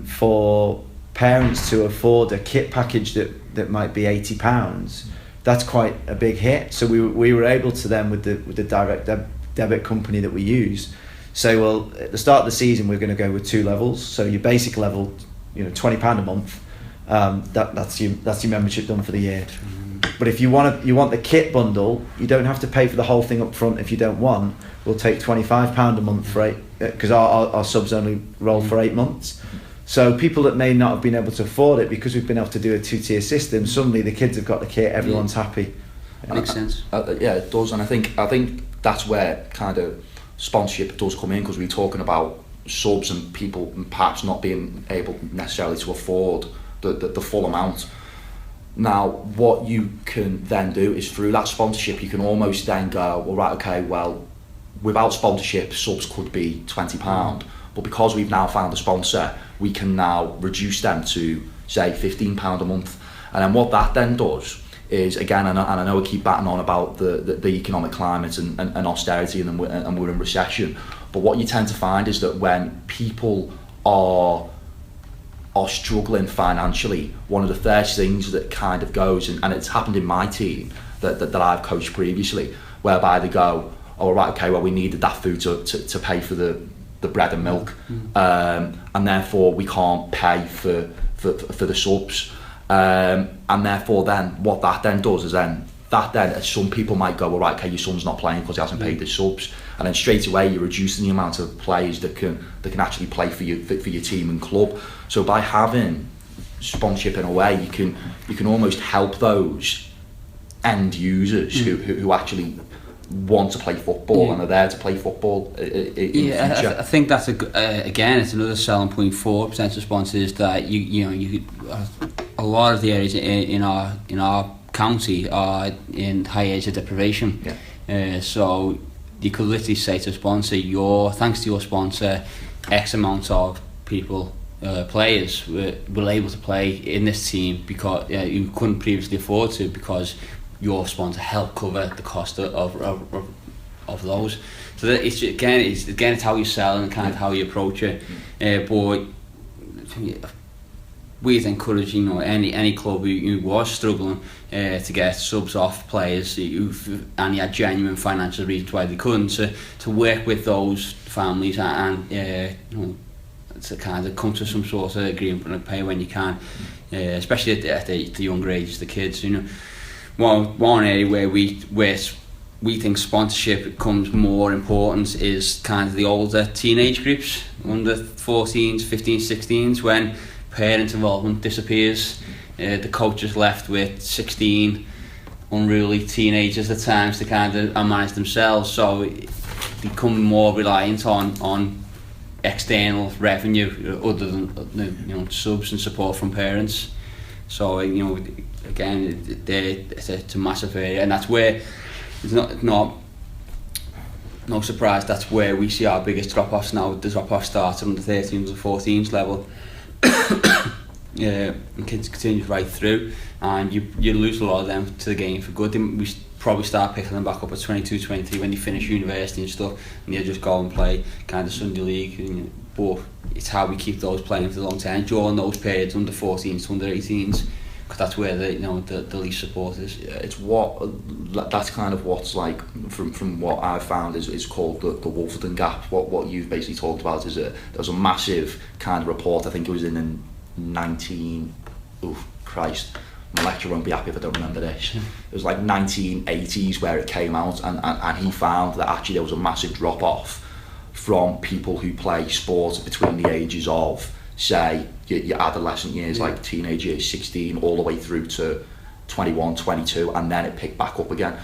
for parents to afford a kit package that might be £80, that's quite a big hit. So we were able to then, with the direct debit company that we use, say, well, at the start of the season we're going to go with 2 levels. So your basic level, £20 a month, that's your membership done for the year. But if you want the kit bundle, you don't have to pay for the whole thing up front. If you don't want, we'll take £25 a month for 8, because our subs only roll for 8 months. So people that may not have been able to afford it, because we've been able to do a 2-tier system, suddenly the kids have got the kit, everyone's happy. Makes sense. Yeah, it does, and I think that's where kind of sponsorship does come in, because we're talking about subs and people perhaps not being able necessarily to afford the full amount. Now, what you can then do is, through that sponsorship, you can almost then go, well, right, okay, well, without sponsorship, subs could be £20, but because we've now found a sponsor, we can now reduce them to, say, £15 a month. And then what that then does is, again, and I know we keep batting on about the economic climate and austerity, and we're in recession, but what you tend to find is that when people are struggling financially, one of the first things that kind of goes, and it's happened in my team that I've coached previously, whereby they go, oh, right, okay, well, we needed that food to pay for the bread and milk, and therefore we can't pay for the subs, and therefore then what that then does is some people might go, well, right, okay, your son's not playing because he hasn't paid the subs, and then straight away you're reducing the amount of players that can actually play for your team and club. So by having sponsorship in a way, you can almost help those end users who actually want to play football and are there to play football in the future. I think that's again, it's another selling point for potential sponsors, that you a lot of the areas in our county are in high age of deprivation. So you could literally say to a sponsor, thanks to your sponsor, X amount of people, players were able to play in this team because you couldn't previously afford to, because your sponsor helped cover the cost of those. So that it's how you sell and kind of how you approach it. But we'd encourage any club who was struggling to get subs off players and you had genuine financial reasons why they couldn't, to work with those families and to kind of come to some sort of agreement and pay when you can, especially at the younger ages, the kids. One area where we think sponsorship becomes more important is kind of the older teenage groups, under 14s, 15s, 16s, when parent involvement disappears. The coach is left with 16 unruly teenagers at times to kind of manage themselves. So become more reliant on external revenue other than subs and support from parents. So again, it's a massive area, and that's where it's no surprise that's where we see our biggest drop-offs now. The drop-off starts on the 13s and 14s level. And continues right through, and you lose a lot of them to the game for good. We probably start picking them back up at 22, 23 when they finish university and stuff, and they just go and play kind of Sunday league. But it's how we keep those playing for the long term during those periods, under 14s to under 18s, because that's where the least support is. It's that's kind of what's like from what I've found is called the Wolverton gap. What you've basically talked about is there was a massive kind of report. I think it was in the 19. Oh Christ, my lecturer won't be happy if I don't remember this. It was like 1980s where it came out, and he found that actually there was a massive drop off from people who play sport between the ages of, say, your adolescent years, like teenage years, 16 all the way through to 21, 22, and then it picked back up again.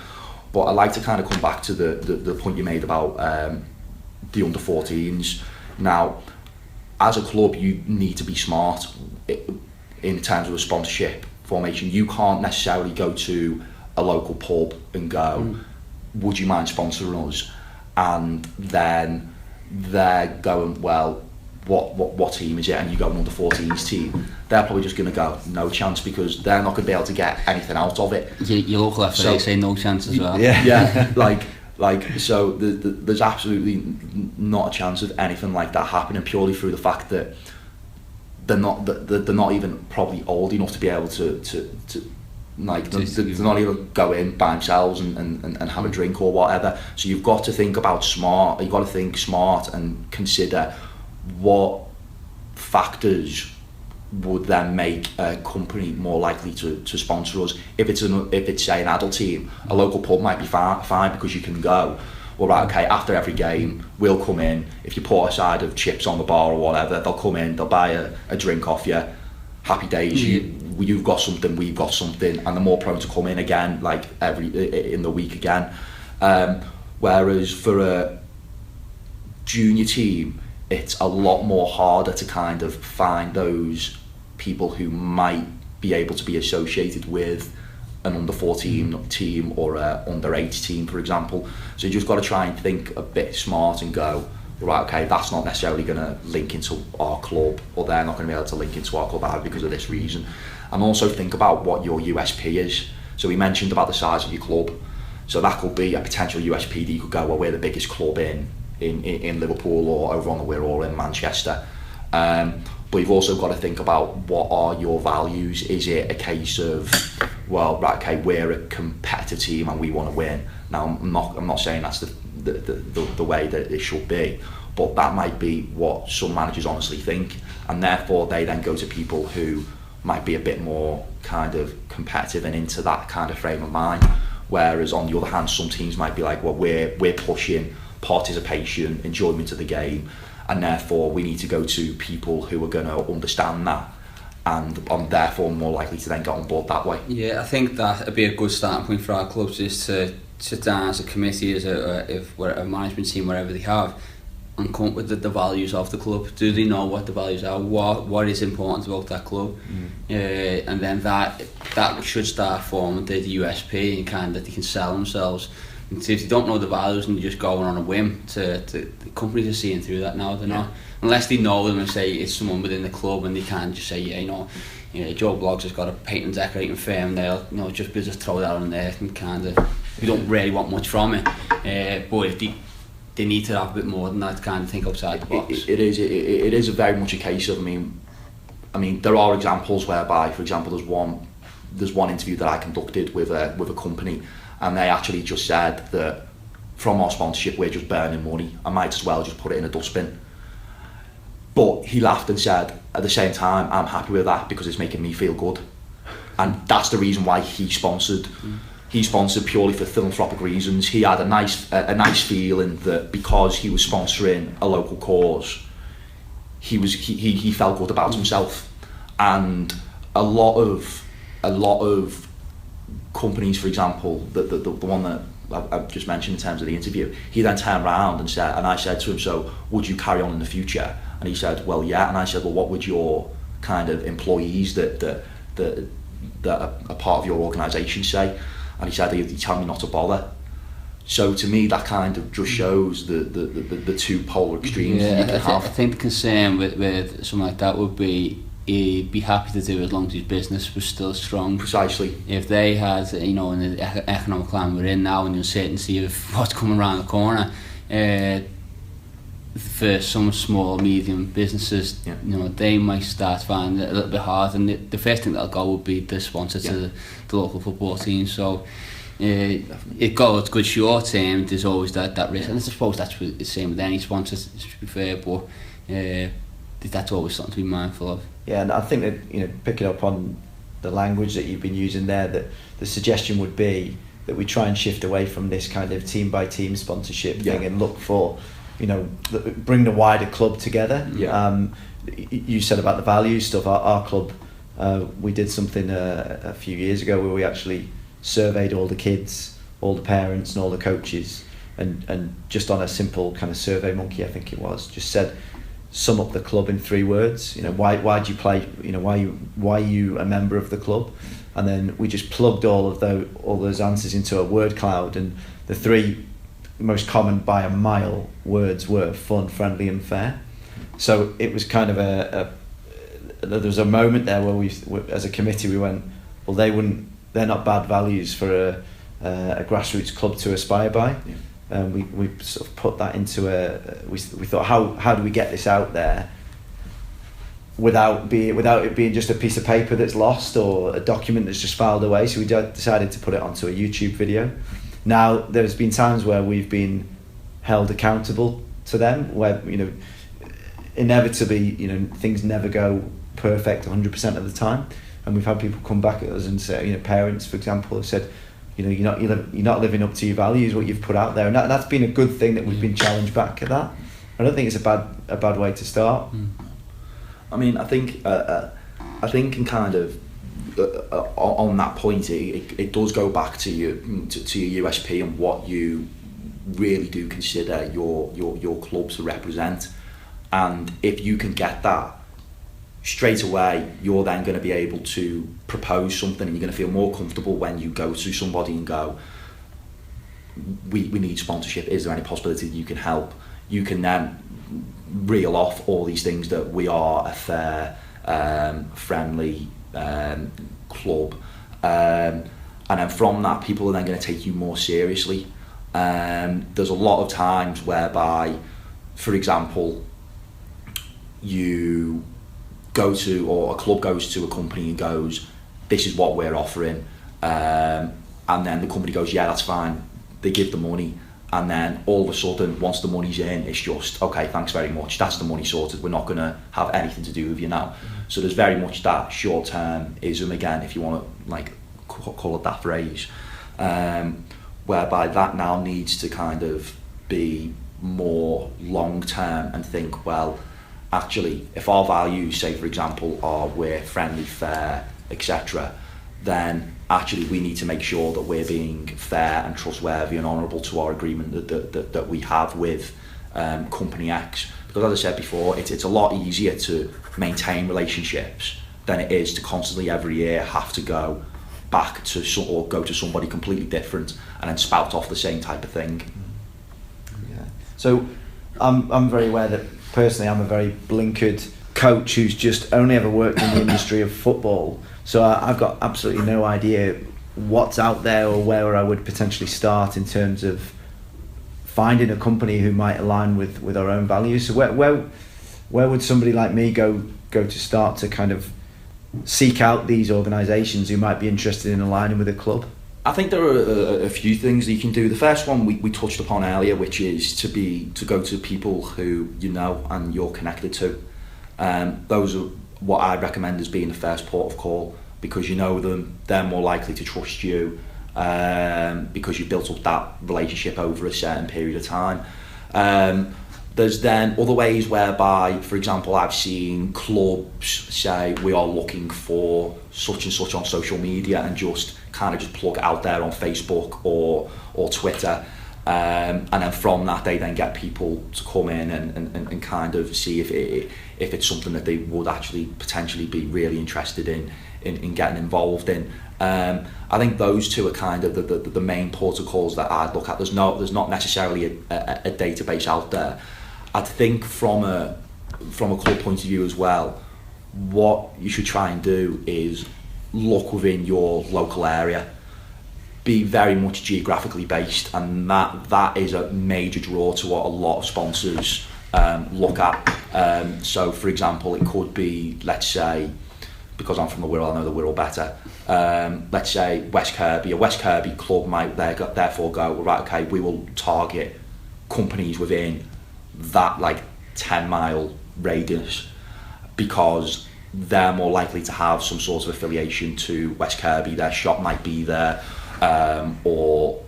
But I'd like to kind of come back to the point you made about the under 14s. Now, as a club, you need to be smart in terms of a sponsorship formation. You can't necessarily go to a local pub and go, would you mind sponsoring us? And then they're going, well, what team is it? And you go an under 14s team. They're probably just going to go, no chance, because they're not going to be able to get anything out of it. Your local FA say no chance as well. Yeah, like so there's absolutely not a chance of anything like that happening, purely through the fact that they're not even probably old enough to be able to they're not even go in by themselves and have a drink or whatever. So you've got to think about smart. You've got to think smart and consider what factors would then make a company more likely to sponsor us. If it's say an adult team, a local pub might be fine because you can go, well, right, okay, after every game we'll come in, if you put a side of chips on the bar or whatever, they'll come in, they'll buy a drink off you, happy days. You've got something, we've got something, and they're more prone to come in again, like in the week again. Whereas for a junior team, it's a lot more harder to kind of find those people who might be able to be associated with an under 14 team or a under 8 team, for example. So you just got to try and think a bit smart and go, right, okay, that's not necessarily going to link into our club, or they're not going to be able to link into our club either because of this reason. And also think about what your USP is. So we mentioned about the size of your club. So that could be a potential USP that you could go, well, we're the biggest club in Liverpool or over on the Wirral or in Manchester. But you've also got to think about what are your values. Is it a case of, well, right, okay, we're a competitive team and we want to win. Now, I'm not saying that's the way that it should be, but that might be what some managers honestly think, and therefore they then go to people who might be a bit more kind of competitive and into that kind of frame of mind. Whereas on the other hand, some teams might be like, well, we're pushing participation, enjoyment of the game, and therefore we need to go to people who are going to understand that, and I'm therefore more likely to then get on board that way. Yeah, I think that would be a good starting point for our clubs, is to sit down as a committee, as a management team, wherever they have, and come up with the values of the club. Do they know what the values are? What is important about that club? And then that should start forming the USP, and kind of that they can sell themselves. And so if you don't know the values and you're just going on a whim, the companies are seeing through that now. They're not, unless they know them and say it's someone within the club, and they can just say, Joe Bloggs has got a paint and decorating firm. They'll just throw that on there, and kind of we don't really want much from it. But if they need to have a bit more than that, to kind of think outside the box. It is very much a case of, I mean, there are examples whereby, for example, there's one interview that I conducted with a company, and they actually just said that from our sponsorship we're just burning money. I might as well just put it in a dustbin. But he laughed and said, at the same time, I'm happy with that because it's making me feel good. And that's the reason why he sponsored. He sponsored purely for philanthropic reasons. He had a nice feeling that because he was sponsoring a local cause, he felt good about himself. And a lot of companies, for example, the one that I've just mentioned in terms of the interview, he then turned around and I said to him, so would you carry on in the future? And he said, well, yeah. And I said, well, what would your kind of employees that are part of your organisation say? And he said, he'd tell me not to bother. So to me, that kind of just shows the two polar extremes that you can have. I think the concern with something like that would be he'd be happy to do as long as his business was still strong. Precisely. If they had, in the economic climate we're in now and the uncertainty of what's coming around the corner, for some small, medium businesses, they might start finding it a little bit hard, and the first thing that'll go would be the sponsor to the local football team. So it goes good short term. There's always that risk, and I suppose that's the same with any sponsor, to be fair. But that's always something to be mindful of. Yeah, and I think that picking up on the language that you've been using there, that the suggestion would be that we try and shift away from this kind of team by team sponsorship thing and look for, bring the wider club together. Yeah. You said about the values stuff. Our club, we did something a few years ago where we actually surveyed all the kids, all the parents, and all the coaches, and just on a simple kind of Survey Monkey, I think it was, just said, sum up the club in 3 words. Why do you play? Why are you a member of the club? And then we just plugged all those answers into a word cloud, and the 3 most common by a mile words were fun, friendly, and fair. So it was kind of there was a moment there where we, as a committee, we went, well, they're not bad values for a grassroots club to aspire by. Yeah. We sort of put that into we thought, how do we get this out there without it being just a piece of paper that's lost or a document that's just filed away? So we decided to put it onto a YouTube video. Now there's been times where we've been held accountable to them, where inevitably things never go perfect 100% of the time, and we've had people come back at us and say, parents, for example, have said, you're not living up to your values, what you've put out there, and that's been a good thing that we've been challenged back at that. I don't think it's a bad way to start. I mean, I think in kind of on that point, it does go back to your USP and what you really do consider your club to represent, and if you can get that straight away, you're then going to be able to propose something, and you're going to feel more comfortable when you go to somebody and go, we need sponsorship, is there any possibility that you can help? You can then reel off all these things, that we are a fair, friendly club, and then from that, people are then going to take you more seriously. There's a lot of times whereby, for example, you go to, or a club goes to a company and goes, this is what we're offering, and then the company goes, yeah, that's fine. They give the money, and then all of a sudden, once the money's in, it's just, okay, thanks very much, that's the money sorted, we're not going to have anything to do with you now. So there's very much that short-termism, again, if you want to call it that phrase, whereby that now needs to kind of be more long-term and think, well, actually, if our values, say for example, are we're friendly, fair, etc., then actually we need to make sure that we're being fair and trustworthy and honourable to our agreement that we have with company X. Because as I said before, it's a lot easier to maintain relationships than it is to constantly every year have to go back to or go to somebody completely different and then spout off the same type of thing. Yeah. So I'm very aware that personally I'm a very blinkered coach who's just only ever worked in the industry of football, so I've got absolutely no idea what's out there or where I would potentially start in terms of finding a company who might align with our own values. So where would somebody like me go to start to kind of seek out these organisations who might be interested in aligning with a club? I think there are a few things that you can do. The first one we touched upon earlier, which is to go to people who you know and you're connected to. Those are what I recommend as being the first port of call, because you know them, they're more likely to trust you, because you've built up that relationship over a certain period of time. There's then other ways whereby, for example, I've seen clubs say we are looking for such and such on social media and just kind of just plug it out there on Facebook or Twitter, and then from that they then get people to come in and kind of see if it's something that they would actually potentially be really interested in getting involved in. I think those two are kind of the main protocols that I'd look at. There's not necessarily a database out there. I'd think from a club point of view as well, what you should try and do is look within your local area, be very much geographically based, and that is a major draw to what a lot of sponsors look at. So for example, it could be, let's say, because I'm from the Wirral, I know the Wirral better, let's say West Kirby. A West Kirby club might therefore go, right, okay, we will target companies within that like 10-mile radius, because they're more likely to have some sort of affiliation to West Kirby. Their shop might be there, or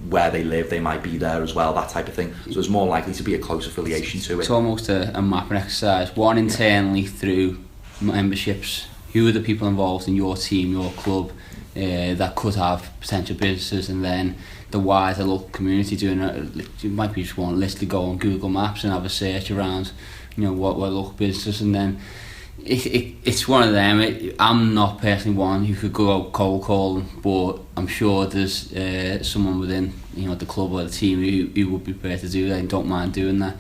where they live, they might be there as well, that type of thing. So there's more likely to be a close affiliation to it. It's almost a mapping exercise. One, internally through memberships. Who are the people involved in your team, your club, that could have potential businesses, and then the wider local community doing it. You might be just one list to go on Google Maps and have a search around, what local businesses, and then it's one of them. I'm not personally one who could go out cold calling, but I'm sure there's someone within the club or the team who would be prepared to do that and don't mind doing that.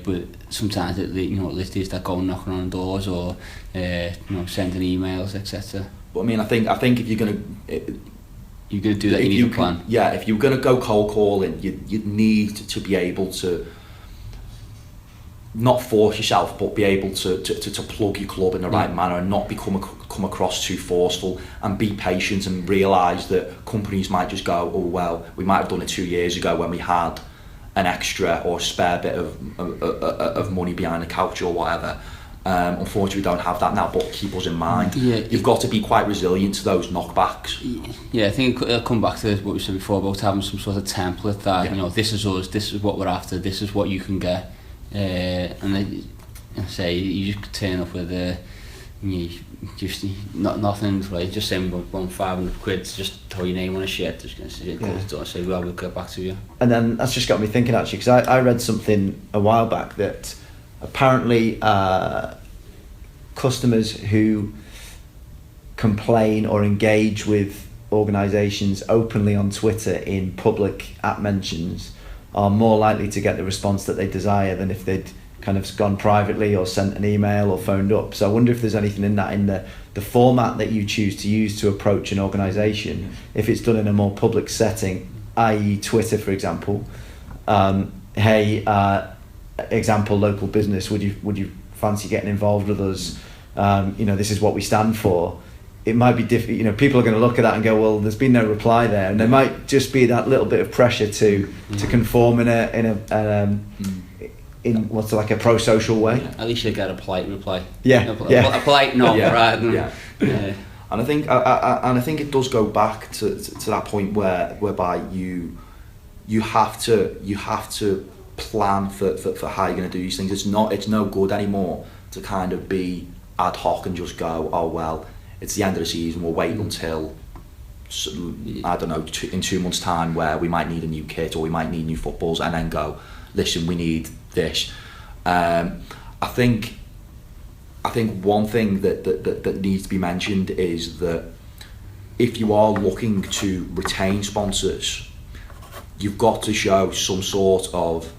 But sometimes it is that going knocking on doors or sending emails, etc. But I mean, I think if you're gonna do that, you need a plan. Yeah, if you're gonna go cold calling, you need to be able to not force yourself, but be able to plug your club in the right manner and not come across too forceful, and be patient and realise that companies might just go, oh well, we might have done it 2 years ago when we had an extra or spare bit of money behind the couch or whatever. Unfortunately, we don't have that now, but keep us in mind. You've got to be quite resilient to those knockbacks. Yeah, I think it'll come back to what we said before about having some sort of template that this is us, this is what we're after, this is what you can get, and then you just turn up with nothing, right? Just saying we want 500 quid to just throw your name on a shirt, just going to say, well, we'll get back to you. And then that's just got me thinking, actually, because I read something a while back that apparently customers who complain or engage with organisations openly on Twitter in public app mentions are more likely to get the response that they desire than if they'd kind of gone privately or sent an email or phoned up. So I wonder if there's anything in that, in the format that you choose to use to approach an organisation, if it's done in a more public setting, i.e. Twitter, for example. Example, local business, would you fancy getting involved with us? This is what we stand for. It might be different. People are going to look at that and go, well, there's been no reply there, and there might just be that little bit of pressure to conform in what's like a pro-social way. At least you get a polite reply. A polite no, rather than And I think it does go back to that point whereby you have to plan for how you're going to do these things. It's no good anymore to kind of be ad hoc and just go, oh well, it's the end of the season, we'll wait until I don't know, in 2 months' time where we might need a new kit or we might need new footballs, and then go, listen, we need this. I think one thing that needs to be mentioned is that if you are looking to retain sponsors, you've got to show some sort of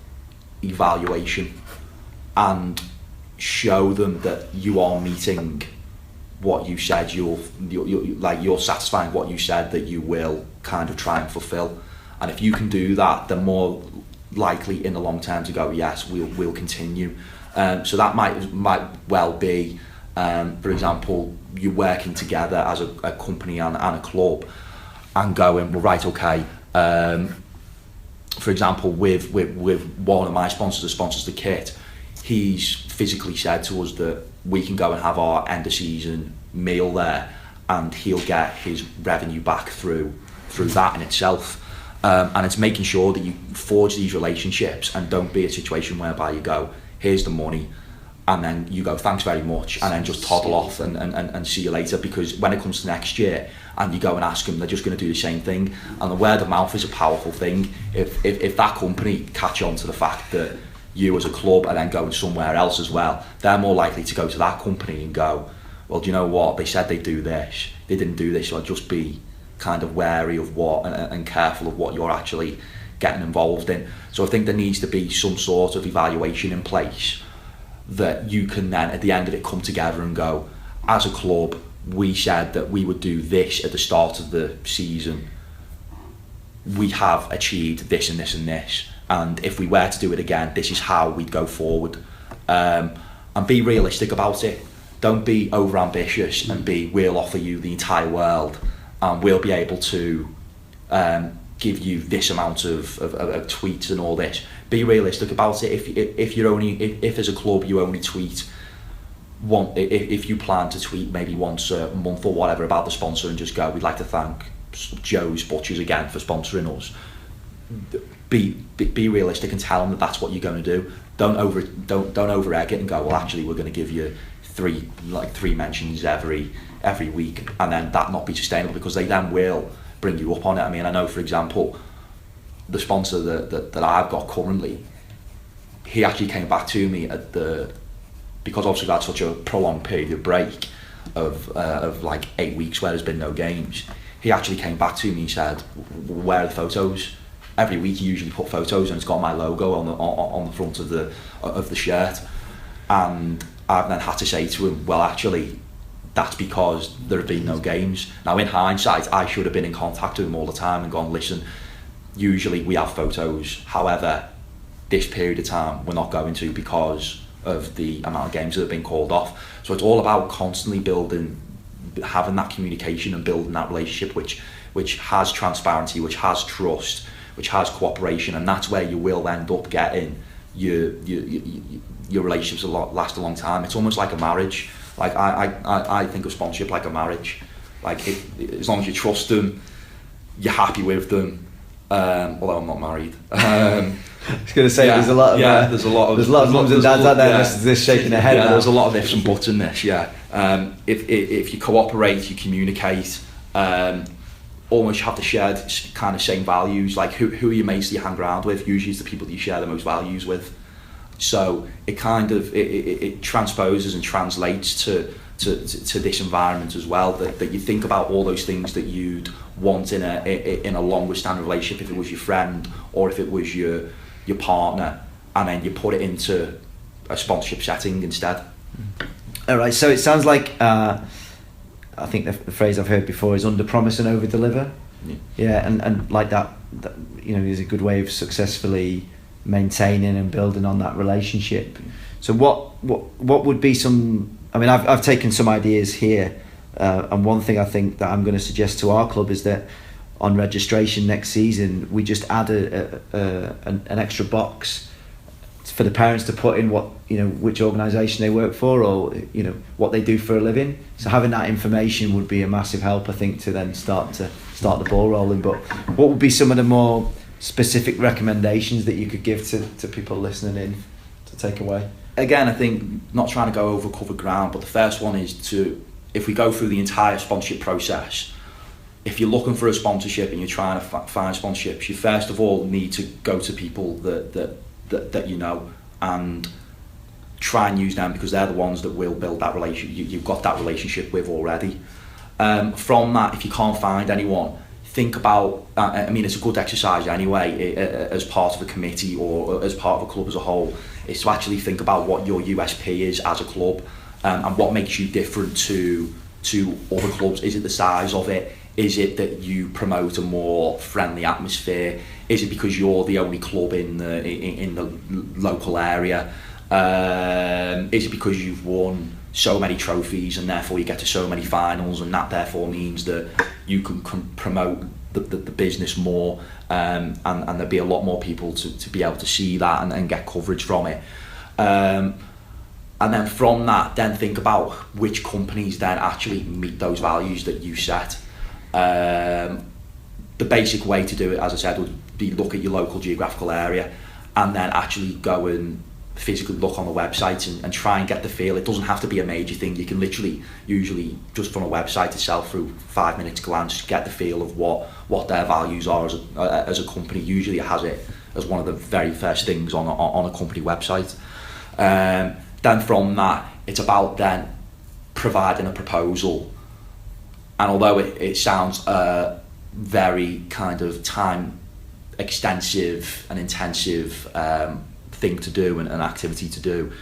evaluation and show them that you are meeting what you said you're satisfying what you said that you will kind of try and fulfill. And if you can do that, they're more likely in the long term to go, yes, we'll continue. So that might well be, for example, you're working together as a company and a club and going, well, right, okay, for example, with one of my sponsors that sponsors the kit, he's physically said to us that we can go and have our end of season meal there, and he'll get his revenue back through that in itself. And it's making sure that you forge these relationships and don't be a situation whereby you go, here's the money, and then you go, thanks very much, and then just toddle off and see you later. Because when it comes to next year and you go and ask them, they're just going to do the same thing. And the word of mouth is a powerful thing. If that company catch on to the fact that you as a club are then going somewhere else as well, they're more likely to go to that company and go, well, do you know what, they said they'd do this, they didn't do this, so I'll just be kind of wary of what and careful of what you're actually getting involved in. So I think there needs to be some sort of evaluation in place that you can then at the end of it come together and go, as a club we said that we would do this at the start of the season, we have achieved this and this and this, and if we were to do it again, this is how we'd go forward. And be realistic about it. Don't be over ambitious and we'll offer you the entire world and we'll be able to give you this amount of tweets and all this. Be realistic about it. If as a club you only tweet if you plan to tweet maybe once a month or whatever about the sponsor and just go, we'd like to thank Joe's Butchers again for sponsoring us. Be realistic and tell them that that's what you're going to do. Don't over egg it and go, well actually we're going to give you three mentions every week, and then that not be sustainable, because they then will bring you up on it. I mean, I know for example the sponsor that I've got currently, he actually came back to me because obviously we've had such a prolonged period of break of like 8 weeks where there's been no games. He actually came back to me and said, where are the photos? Every week you usually put photos and it's got my logo on the front of the shirt, and I've then had to say to him, well actually that's because there have been no games. Now in hindsight I should have been in contact with him all the time and gone, listen, usually we have photos, however this period of time we're not going to because of the amount of games that have been called off. So it's all about constantly having that communication and building that relationship which has transparency, which has trust, which has cooperation, and that's where you will end up getting your relationships last a long time. It's almost like a marriage. Like I think of sponsorship like a marriage. Like as long as you trust them, you're happy with them. Although I'm not married. I was going to say, there's a lot of there's a lot of mums and dads out there just shaking their head. Yeah, there's a lot of ifs and buts in this. Yeah, if you cooperate, you communicate, almost have to share kind of same values. Like who are your mates that you hang around with? Usually, it's the people that you share the most values with. So it kind of it transposes and translates to this environment as well. That you think about all those things that you'd want in a longer standing relationship, if it was your friend or if it was your partner, and then you put it into a sponsorship setting instead. All right, so it sounds like I think the phrase I've heard before is under promise and over deliver. Yeah, and like that is a good way of successfully maintaining and building on that relationship. So what would be some, I mean, I've taken some ideas here, and one thing I think that I'm going to suggest to our club is that on registration next season we just add an extra box for the parents to put in which organisation they work for, or what they do for a living. So having that information would be a massive help, I think, to then start the ball rolling. But what would be some of the more specific recommendations that you could give to people listening in to take away? Again, I think not trying to go over covered ground, but the first one is if we go through the entire sponsorship process, if you're looking for a sponsorship and you're trying to find sponsorships, you first of all need to go to people that you know and try and use them, because they're the ones that will build that relationship. You've got that relationship with already. From that, if you can't find anyone, think about, I mean, it's a good exercise anyway, as part of a committee or as part of a club as a whole, is to actually think about what your USP is as a club, and what makes you different to other clubs. Is it the size of it? Is it that you promote a more friendly atmosphere? Is it because you're the only club in the local area? Is it because you've won so many trophies and therefore you get to so many finals, and that therefore means that you can promote the business more, and there'll be a lot more people to be able to see that and get coverage from it. And then from that, then think about which companies then actually meet those values that you set. the basic way to do it, as I said, would be look at your local geographical area and then actually go and physically look on the website and try and get the feel. It doesn't have to be a major thing. You can literally, usually just from a website itself, through 5 minutes glance, get the feel of what their values are as a company. Usually it has it as one of the very first things on a company website. Then from that, it's about then providing a proposal. And although it sounds very kind of time extensive and intensive thing to do and an activity to do,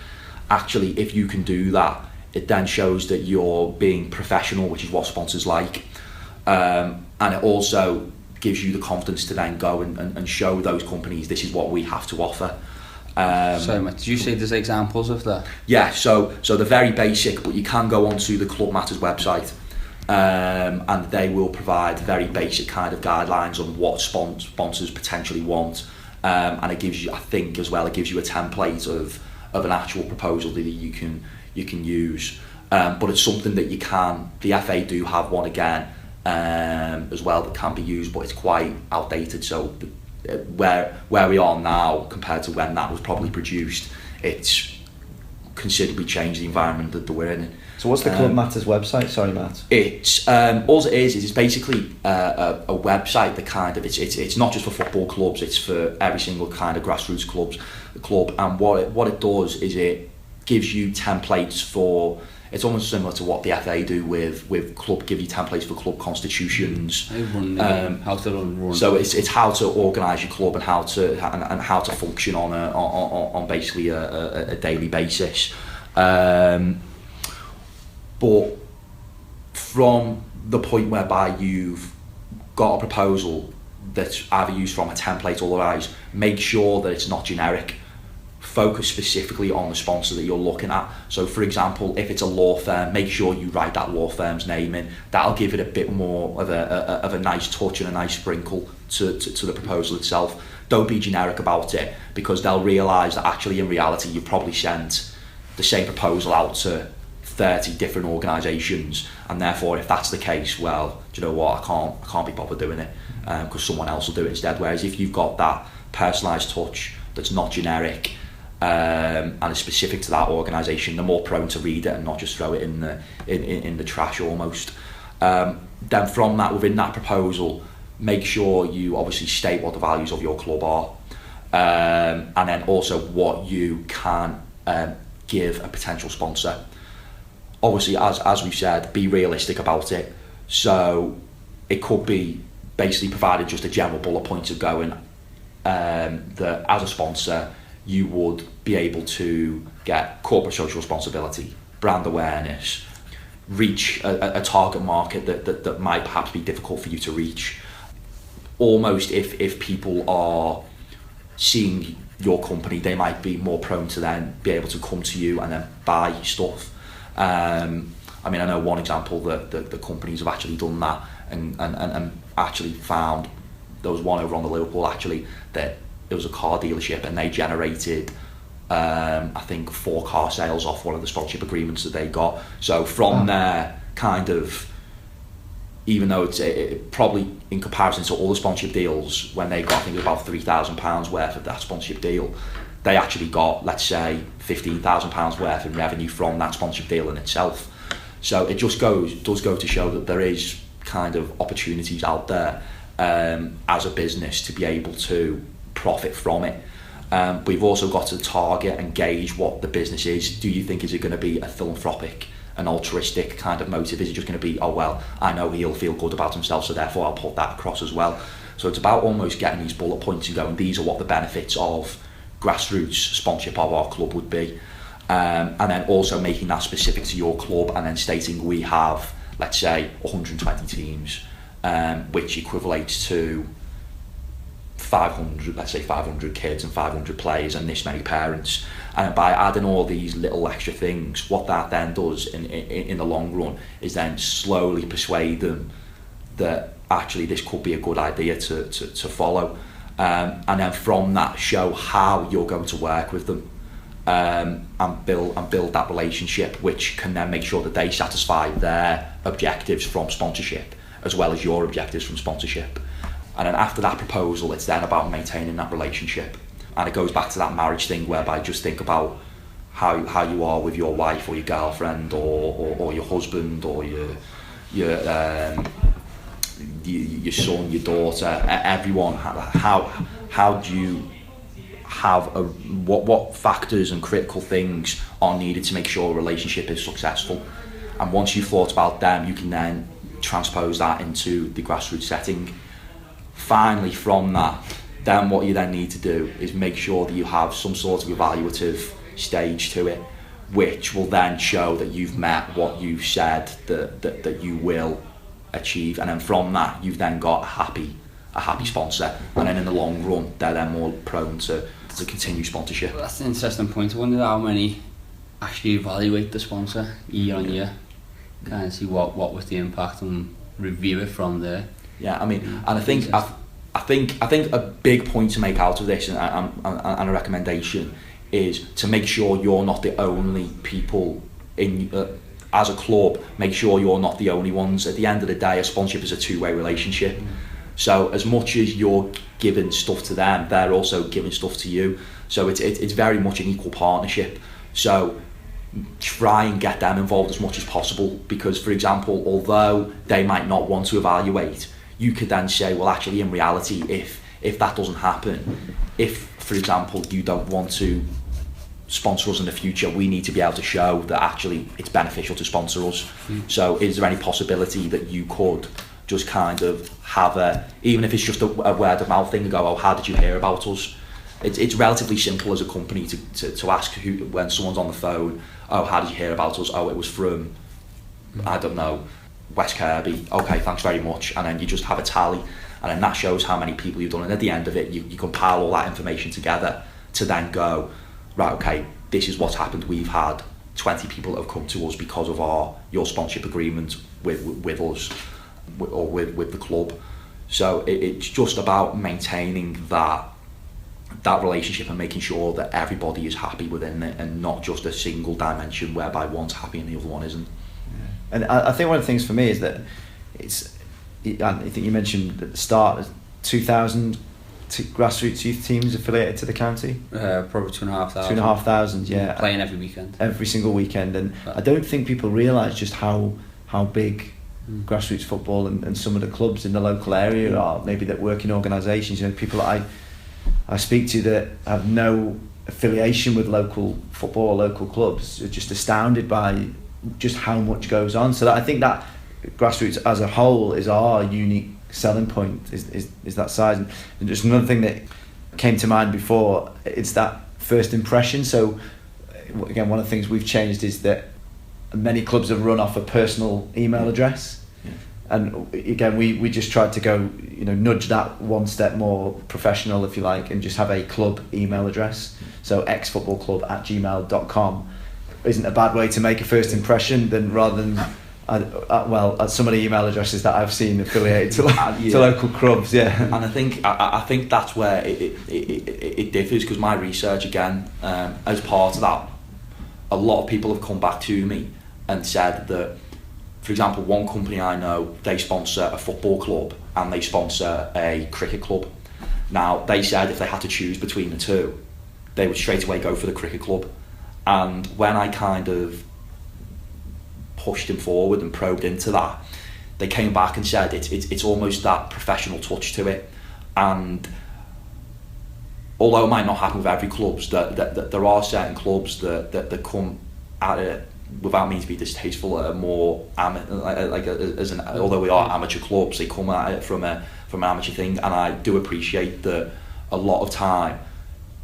actually if you can do that, it then shows that you're being professional, which is what sponsors like, and it also gives you the confidence to then go and show those companies this is what we have to offer. Sorry, Matt, did you say there's examples of that? Yeah, so they're very basic, but you can go onto the Club Matters website, and they will provide very basic kind of guidelines on what sponsors potentially want, and it gives you, I think as well, it gives you a template of an actual proposal that you can use, but it's something that you can, the FA do have one again as well that can be used, but it's quite outdated. So where we are now compared to when that was probably produced, it's considerably changed the environment that we're in. So what's the Club Matters website? Sorry, Matt. It's all it is it's basically a website that kind of it's not just for football clubs, it's for every single kind of grassroots club. And what it does is it gives you templates for. It's almost similar to what the FA do with club, give you templates for club constitutions. How to run. So it's how to organise your club and how to function on basically a daily basis. But from the point whereby you've got a proposal that's either used from a template or otherwise, make sure that it's not generic. Focus specifically on the sponsor that you're looking at. So for example, if it's a law firm, make sure you write that law firm's name in. That'll give it a bit more of a nice touch and a nice sprinkle to the proposal itself. Don't be generic about it, because they'll realise that actually in reality you've probably sent the same proposal out to 30 different organisations, and therefore if that's the case, well, do you know what, I can't be bothered doing it because someone else will do it instead. Whereas if you've got that personalised touch that's not generic, and is specific to that organisation, they're more prone to read it and not just throw it in the trash almost. Then from that, within that proposal, make sure you obviously state what the values of your club are, and then also what you can give a potential sponsor. Obviously, as we've said, be realistic about it. So it could be basically providing just a general bullet point of going that as a sponsor you would be able to get corporate social responsibility, brand awareness, reach a target market that might perhaps be difficult for you to reach. Almost if people are seeing your company, they might be more prone to then be able to come to you and then buy stuff. I mean, I know one example that the companies have actually done that and actually found, there was one over on the Liverpool actually, that it was a car dealership and they generated I think 4 car sales off one of the sponsorship agreements that they got. So from there, kind of, even though it probably in comparison to all the sponsorship deals, when they got, I think, about £3,000 worth of that sponsorship deal, they actually got, let's say, £15,000 worth in revenue from that sponsorship deal in itself. So it just does go to show that there is kind of opportunities out there as a business to be able to profit from it. We've also got to target and gauge what the business is. Do you think, is it going to be a philanthropic, an altruistic kind of motive? Is it just going to be, oh well, I know he'll feel good about himself, so therefore I'll put that across as well. So it's about almost getting these bullet points and going, these are what the benefits of grassroots sponsorship of our club would be, and then also making that specific to your club, and then stating we have, let's say, 120 teams, which equivalates to 500 kids and 500 players and this many parents. And by adding all these little extra things, what that then does in the long run is then slowly persuade them that actually this could be a good idea to follow, and then from that show how you're going to work with them, and build that relationship, which can then make sure that they satisfy their objectives from sponsorship as well as your objectives from sponsorship. And then after that proposal, it's then about maintaining that relationship. And it goes back to that marriage thing, whereby just think about how you are with your wife or your girlfriend or your husband or your son, your daughter, everyone. How do you have what factors and critical things are needed to make sure a relationship is successful? And once you've thought about them, you can then transpose that into the grassroots setting. Finally, from that, then what you then need to do is make sure that you have some sort of evaluative stage to it, which will then show that you've met what you've said that you will achieve. And then from that, you've then got a happy sponsor, and then in the long run, they're then more prone to continue sponsorship. Well, that's an interesting point. I wonder how many actually evaluate the sponsor year on year, kind of see what was the impact and review it from there. Yeah, I mean, and I think a big point to make out of this and a recommendation is to make sure you're not the only people in as a club. Make sure you're not the only ones. At the end of the day, a sponsorship is a two-way relationship. So as much as you're giving stuff to them, they're also giving stuff to you. So it's very much an equal partnership. So try and get them involved as much as possible, because, for example, although they might not want to evaluate, you could then say, well, actually, in reality, if that doesn't happen, if, for example, you don't want to sponsor us in the future, we need to be able to show that actually it's beneficial to sponsor us. So is there any possibility that you could just kind of have even if it's just a word of mouth thing, and go, oh, how did you hear about us? It's relatively simple as a company to ask when someone's on the phone, oh, how did you hear about us? Oh, it was from, I don't know, West Kirby. Okay, thanks very much. And then you just have a tally, and then that shows how many people you've done, and at the end of it, you compile all that information together to then go, right, okay, this is what's happened. We've had 20 people that have come to us because of your sponsorship agreement with us or with the club. So it's just about maintaining that relationship and making sure that everybody is happy within it, and not just a single dimension whereby one's happy and the other one isn't. And I think one of the things for me is that I think you mentioned at the start, 2,000 grassroots youth teams affiliated to the county. Probably 2,500. 2,500, yeah. Playing every weekend. Every single weekend, and I don't think people realise just how big grassroots football and some of the clubs in the local area are. Maybe that work in organisations. You know, people that I speak to that have no affiliation with local football or local clubs are just astounded by just how much goes on. So that I think that grassroots as a whole is our unique selling point, is that size. And just another thing that came to mind before, it's that first impression. So again, one of the things we've changed is that many clubs have run off a personal email address. And again, we just tried to go, nudge that one step more professional, if you like, and just have a club email address. So xfootballclub@gmail.com isn't a bad way to make a first impression, than rather than some of the email addresses that I've seen affiliated to local clubs. Yeah. And I think that's where it differs, because my research, again, as part of that, a lot of people have come back to me and said that, for example, one company I know, they sponsor a football club and they sponsor a cricket club. Now, they said if they had to choose between the two, they would straight away go for the cricket club. And when I kind of pushed them forward and probed into that, they came back and said it's almost that professional touch to it. And although it might not happen with every club, that there are certain clubs that come at it, without meaning to be distasteful, more although we are amateur clubs, they come at it from an amateur thing. And I do appreciate that a lot of time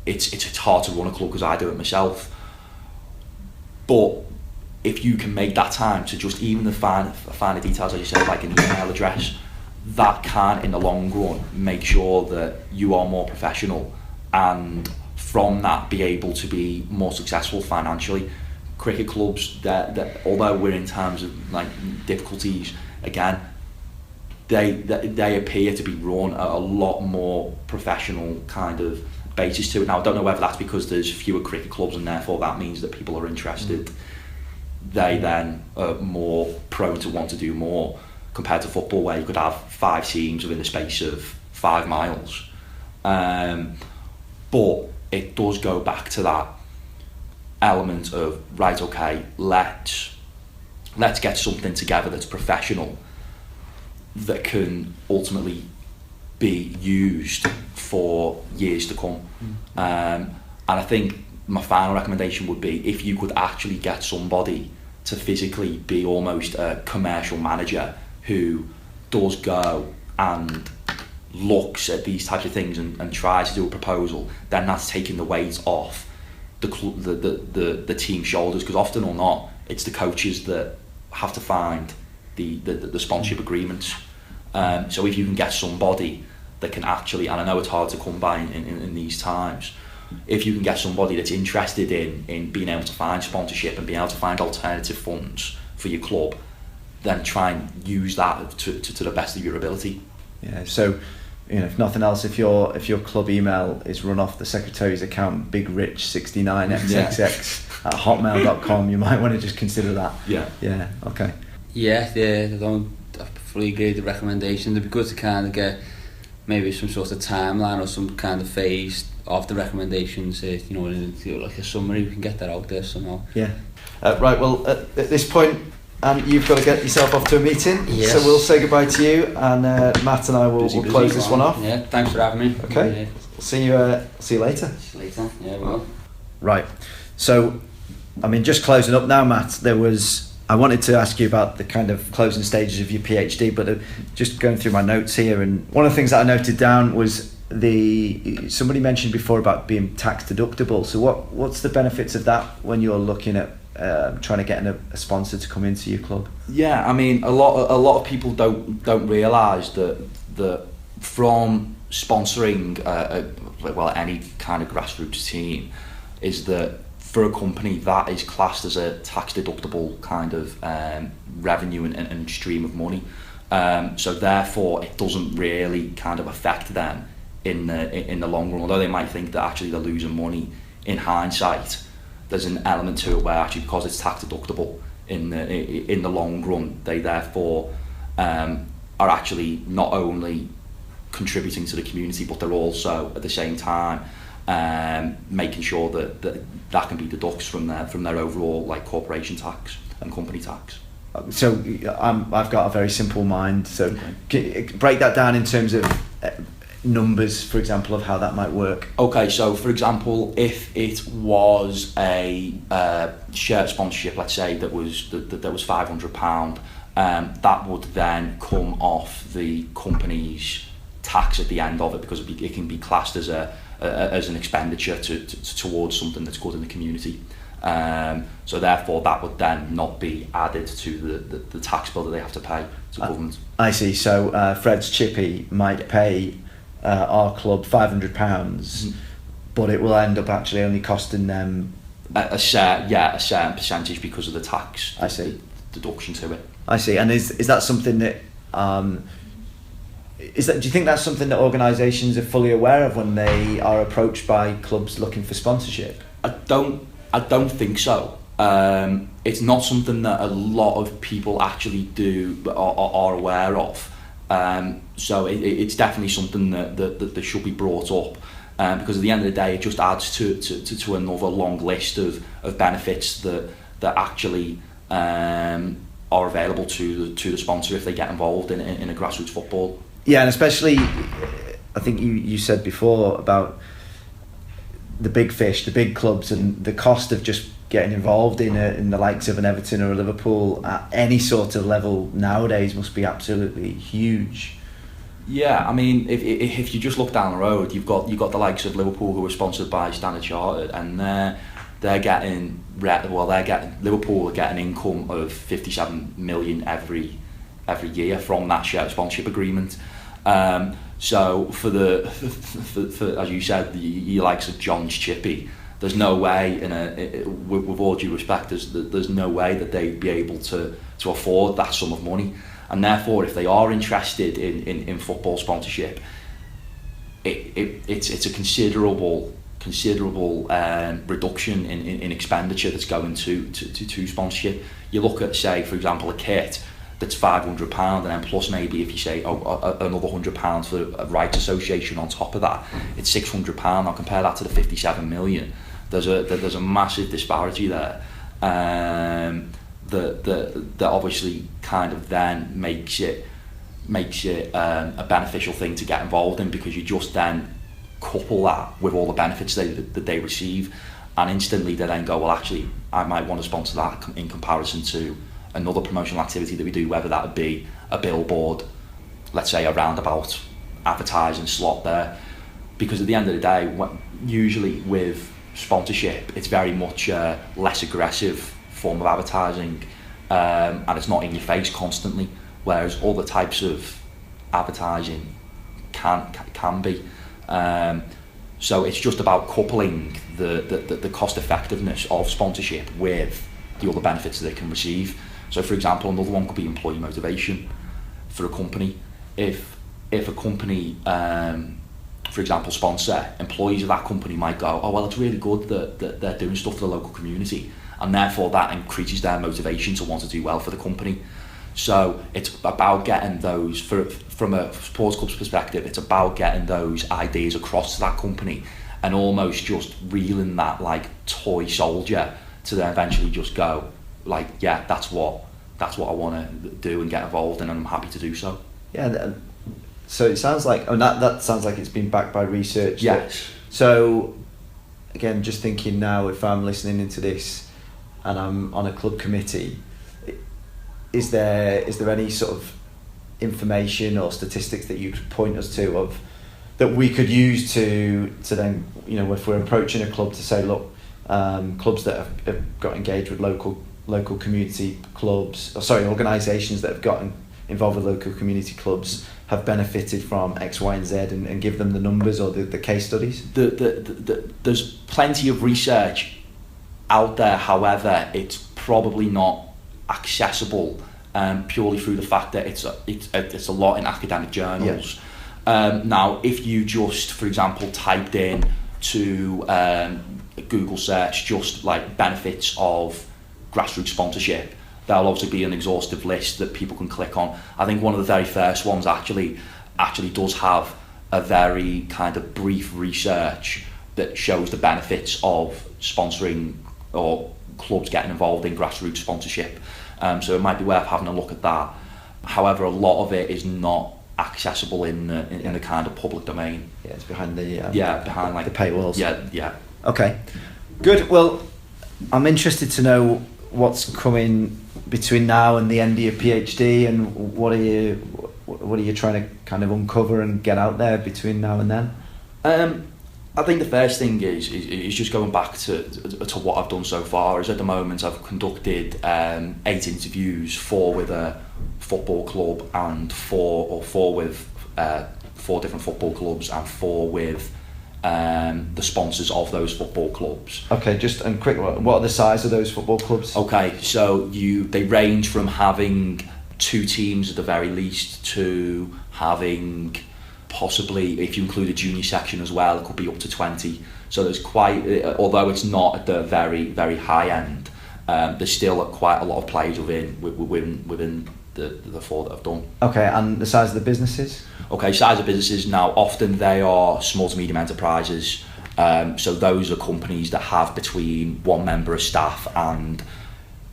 it's hard to run a club, because I do it myself. But if you can make that time to just even the finer details, as you said, like an email address, that can, in the long run, make sure that you are more professional, and from that be able to be more successful financially. Cricket clubs, that although we're in times of like difficulties, again, they appear to be run at a lot more professional kind of basis to it. Now, I don't know whether that's because there's fewer cricket clubs and therefore that means that people are interested. They then are more prone to want to do more, compared to football, where you could have 5 teams within the space of 5 miles. But it does go back to that element of, right, okay, let's get something together that's professional, that can ultimately be used for years to come. And I think my final recommendation would be, if you could actually get somebody to physically be almost a commercial manager who does go and looks at these types of things and tries to do a proposal, then that's taking the weight off the team's shoulders, because often or not, it's the coaches that have to find the sponsorship agreements. So if you can get somebody that can actually, and I know it's hard to come by in these times, if you can get somebody that's interested in being able to find sponsorship and being able to find alternative funds for your club, then try and use that to the best of your ability. Yeah, so if nothing else, if your club email is run off the secretary's account, bigrich69xxx at hotmail.com, you might want to just consider that. Yeah, okay. Yeah, I fully agree with the recommendation. It'd be good to kind of get maybe some sort of timeline or some kind of phase of the recommendations, like a summary. We can get that out there somehow. Yeah. Right, well, at this point, you've got to get yourself off to a meeting, yes. So we'll say goodbye to you, and Matt and I will close this one off. Yeah, thanks for having me. Okay, yeah. See you later. See you later, yeah, well. Right, so, just closing up now, Matt, I wanted to ask you about the kind of closing stages of your PhD, but just going through my notes here, and one of the things that I noted down was somebody mentioned before about being tax deductible. So what's the benefits of that when you're looking at trying to get a sponsor to come into your club? Yeah, a lot of people don't realise that from sponsoring any kind of grassroots team, is that for a company that is classed as a tax deductible kind of revenue and stream of money. So therefore it doesn't really kind of affect them in the long run, although they might think that actually they're losing money in hindsight. There's an element to it where actually, because it's tax deductible in the long run, they therefore are actually not only contributing to the community, but they're also at the same time making sure that can be deducted from their overall corporation tax and company tax. So I've got a very simple mind. So break that down in terms of numbers, for example, of how that might work. Okay, so for example, if it was a shirt sponsorship, let's say that was £500, that would then come off the company's tax at the end of it, because it can be classed as an expenditure towards something that's good in the community. So therefore that would then not be added to the tax bill that they have to pay to government. I see. So Fred's Chippy might pay our club £500, but it will end up actually only costing them a certain percentage because of the tax. I see. Deduction to it. I see. And is that something that do you think that's something that organisations are fully aware of when they are approached by clubs looking for sponsorship? I don't think so. It's not something that a lot of people actually do are aware of. So it's definitely something that should be brought up, because at the end of the day, it just adds to another long list of benefits that actually are available to the sponsor if they get involved in a grassroots football. Yeah, and especially, I think you said before about the big fish, the big clubs, and the cost of just getting involved in the likes of an Everton or a Liverpool at any sort of level nowadays must be absolutely huge. Yeah, if you just look down the road, you've got the likes of Liverpool, who are sponsored by Standard Chartered, and Liverpool are getting income of 57 million every year from that shared sponsorship agreement. So for as you said, the likes of John's Chippy, there's no way, with all due respect, there's no way that they'd be able to afford that sum of money, and therefore if they are interested in football sponsorship, it's a considerable reduction in expenditure that's going to sponsorship. You look at, say, for example, a kit. that's £500, and then plus maybe if you say another £100 for a rights association on top of that, it's £600. I'll compare that to the 57 million. There's a massive disparity there. That obviously kind of then makes it a beneficial thing to get involved in, because you just then couple that with all the benefits that they receive, and instantly they then go, well, actually I might want to sponsor that in comparison to another promotional activity that we do, whether that would be a billboard, let's say a roundabout advertising slot there. Because at the end of the day, usually with sponsorship, it's very much a less aggressive form of advertising, and it's not in your face constantly, whereas other types of advertising can be. So it's just about coupling the cost effectiveness of sponsorship with the other benefits that they can receive. So for example, another one could be employee motivation for a company. If a company, for example, sponsor, employees of that company might go, oh well, it's really good that they're doing stuff for the local community, and therefore that increases their motivation to want to do well for the company. So it's about getting those, from a sports club's perspective, it's about getting those ideas across to that company, and almost just reeling that like toy soldier to then eventually just go, like, yeah, that's what I want to do and get involved in, and I'm happy to do so. Yeah, so it sounds like, that sounds like it's been backed by research. Yes. So again, just thinking now, if I'm listening into this and I'm on a club committee, is there any sort of information or statistics that you could point us to of that we could use to then, you know, if we're approaching a club, to say, look, clubs that have got engaged with local community clubs, organisations that have gotten involved with local community clubs have benefited from X, Y and Z, and give them the numbers or the case studies? There's plenty of research out there, however it's probably not accessible, purely through the fact that it's a lot in academic journals. Yeah. Now if you just, for example, typed in to Google search just like benefits of grassroots sponsorship, there'll obviously be an exhaustive list that people can click on. I think one of the very first ones actually does have a very kind of brief research that shows the benefits of sponsoring or clubs getting involved in grassroots sponsorship. So it might be worth having a look at that. However, a lot of it is not accessible in the kind of public domain. Yeah, it's behind the behind like the paywalls. Yeah. Okay, good. Well, I'm interested to know what's coming between now and the end of your PhD, and what are you trying to kind of uncover and get out there between now and then? I think the first thing is just going back to what I've done so far. Is at the moment I've conducted 8 interviews, 4 with a football club and 4 with 4 different football clubs, and 4 with the sponsors of those football clubs. Okay, just and quick, what are the size of those football clubs? Okay, so they range from having 2 teams at the very least to having, possibly, if you include a junior section as well, it could be up to 20. So there's quite, although it's not at the very, very high end, there's still quite a lot of players within the 4 that I've done. Okay, and the size of the businesses? Okay, size of businesses now, often they are small to medium enterprises. So those are companies that have between 1 member of staff, and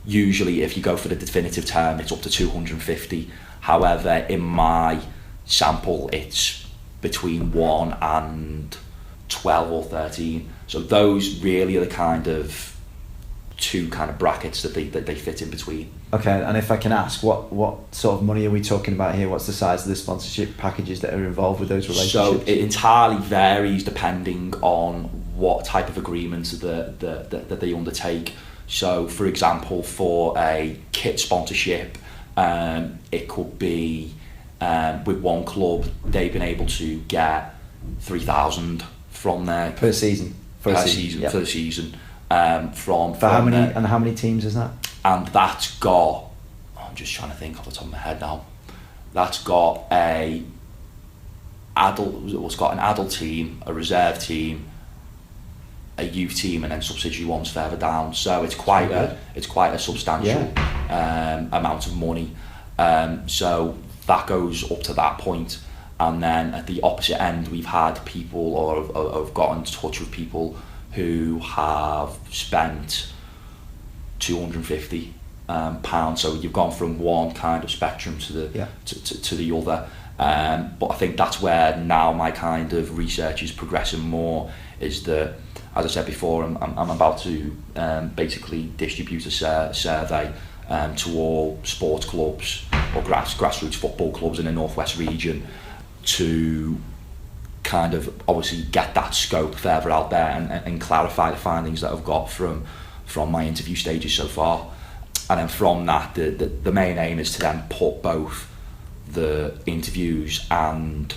usually if you go for the definitive term, it's up to 250. However, in my sample, it's between 1 and 12 or 13. So those really are the kind of 2 kind of brackets that they fit in between. Okay, and if I can ask, what sort of money are we talking about here? What's the size of the sponsorship packages that are involved with those relationships? So it entirely varies depending on what type of agreements that they undertake. So for example, for a kit sponsorship, it could be with one club, they've been able to get 3,000 from their per season. For the season. How many teams is that? And that's got, I'm just trying to think off the top of my head now. That's got an adult team, a reserve team, a youth team, and then subsidiary ones further down. So it's quite a substantial amount of money. So that goes up to that point. And then at the opposite end, we've had people or have got in touch with people who have spent £250. So you've gone from one kind of spectrum to the other. But I think that's where now my kind of research is progressing more, is that, as I said before, I'm about to basically distribute a survey to all sports clubs or grassroots football clubs in the Northwest region, to kind of obviously get that scope further out there and clarify the findings that I've got from my interview stages so far. And then from that, the main aim is to then put both the interviews and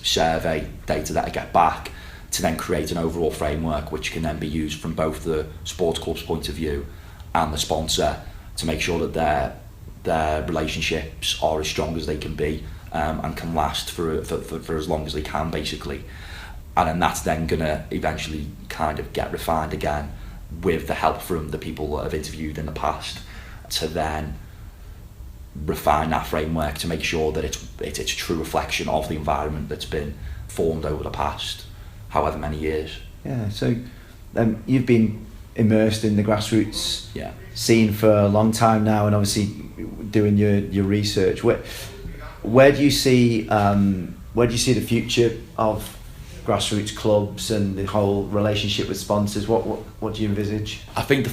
survey data that I get back to then create an overall framework which can then be used from both the sports club's point of view and the sponsor, to make sure that their relationships are as strong as they can be, and can last for as long as they can, basically. And then that's then going to eventually kind of get refined again with the help from the people that I've interviewed in the past, to then refine that framework to make sure that it's a true reflection of the environment that's been formed over the past however many years. Yeah, so you've been immersed in the grassroots scene for a long time now, and obviously doing your research. Where do you see the future of grassroots clubs and the whole relationship with sponsors? What do you envisage? I think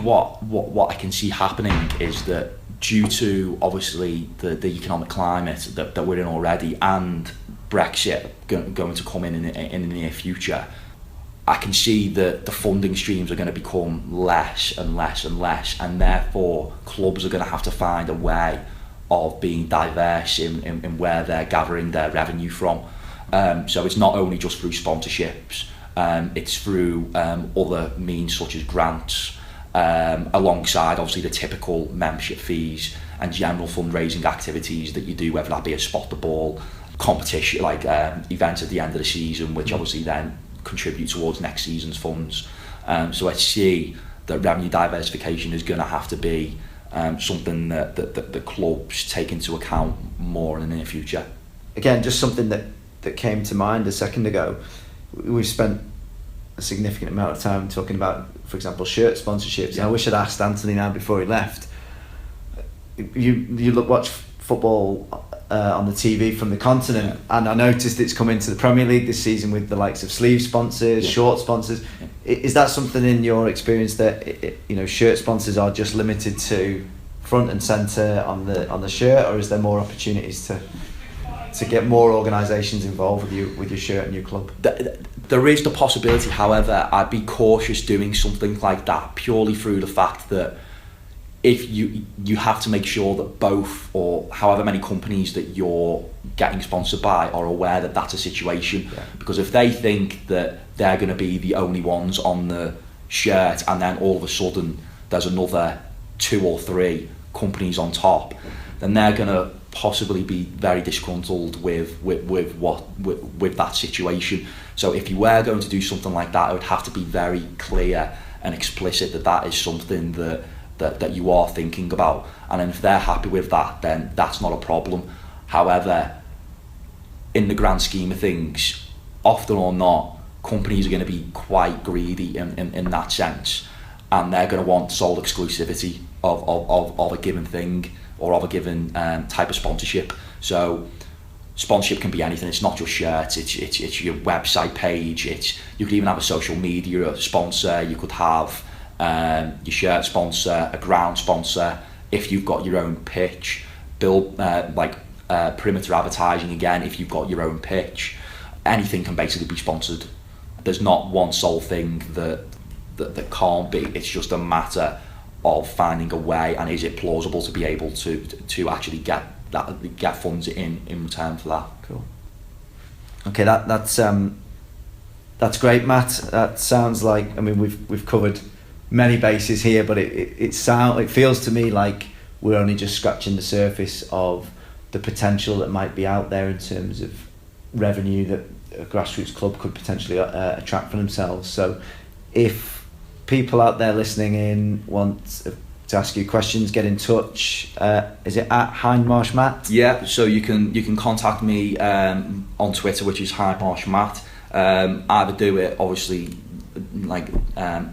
what I can see happening is that, due to obviously the economic climate that we're in already, and Brexit going to come in the near future, I can see that the funding streams are going to become less and less and less, and therefore clubs are going to have to find a way of being diverse in where they're gathering their revenue from. So it's not only just through sponsorships, it's through other means such as grants, alongside obviously the typical membership fees and general fundraising activities that you do, whether that be a spot the ball competition, like events at the end of the season, which obviously then contribute towards next season's funds. So I see that revenue diversification is going to have to be something that the clubs take into account more in the near future. Again, just something that came to mind a second ago. We've spent a significant amount of time talking about, for example, shirt sponsorships. And I wish I'd asked Anthony now before he left. You watch football on the TV from the continent, and I noticed it's come into the Premier League this season with the likes of sleeve sponsors, short sponsors. Is that something in your experience that shirt sponsors are just limited to front and centre on the shirt, or is there more opportunities to get more organisations involved with your shirt and your club? There is the possibility, however, I'd be cautious doing something like that, purely through the fact that if you have to make sure that both, or however many companies that you're getting sponsored by, are aware that that's a situation. Because if they think that they're going to be the only ones on the shirt, and then all of a sudden there's another 2 or 3 companies on top, then they're going to possibly be very disgruntled with that situation. So if you were going to do something like that, it would have to be very clear and explicit that is something that you are thinking about, and then if they're happy with that, then that's not a problem. However, in the grand scheme of things, often or not, companies are going to be quite greedy in that sense, and they're going to want sole exclusivity of a given thing, or of a given type of sponsorship. So sponsorship can be anything. It's not just shirts, it's your website page, you could even have a social media sponsor, you could have your shirt sponsor, a ground sponsor, if you've got your own pitch, build perimeter advertising again, if you've got your own pitch. Anything can basically be sponsored. There's not one sole thing that can't be. It's just a matter of finding a way, and is it plausible to be able to actually get funds in return for that. Cool. Okay, that's great, Matt. That sounds like, I mean, we've covered many bases here, but it feels to me like we're only just scratching the surface of the potential that might be out there in terms of revenue that a grassroots club could potentially attract for themselves. So if people out there listening in want to ask you questions, get in touch, is it at Hindmarsh Matt? Yeah, so you can contact me on Twitter, which is Hindmarsh Matt. Either do it obviously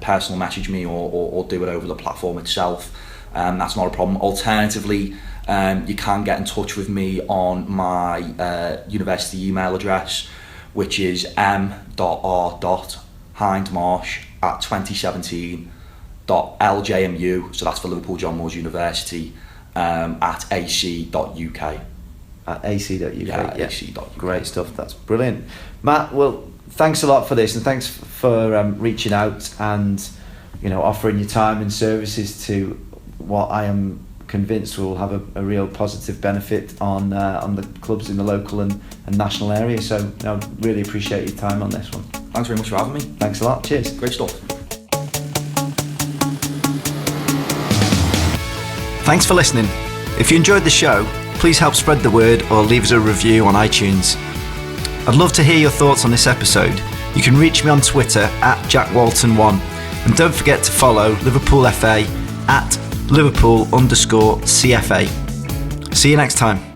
personal message me or do it over the platform itself. That's not a problem. Alternatively, you can get in touch with me on my university email address, which is m.r.hindmarsh@2017.ljmu, so that's for Liverpool John Moores University, at ac.uk. At ac.uk. Yeah, ac.uk. Great stuff, that's brilliant. Matt, well, thanks a lot for this, and thanks for reaching out and offering your time and services to what I am convinced will have a real positive benefit on the clubs in the local and national area. So really appreciate your time on this one. Thanks very much for having me. Thanks a lot. Cheers. Great stuff. Thanks for listening. If you enjoyed the show, please help spread the word or leave us a review on iTunes. I'd love to hear your thoughts on this episode. You can reach me on Twitter at JackWalton1, and don't forget to follow Liverpool FA at Liverpool_CFA. See you next time.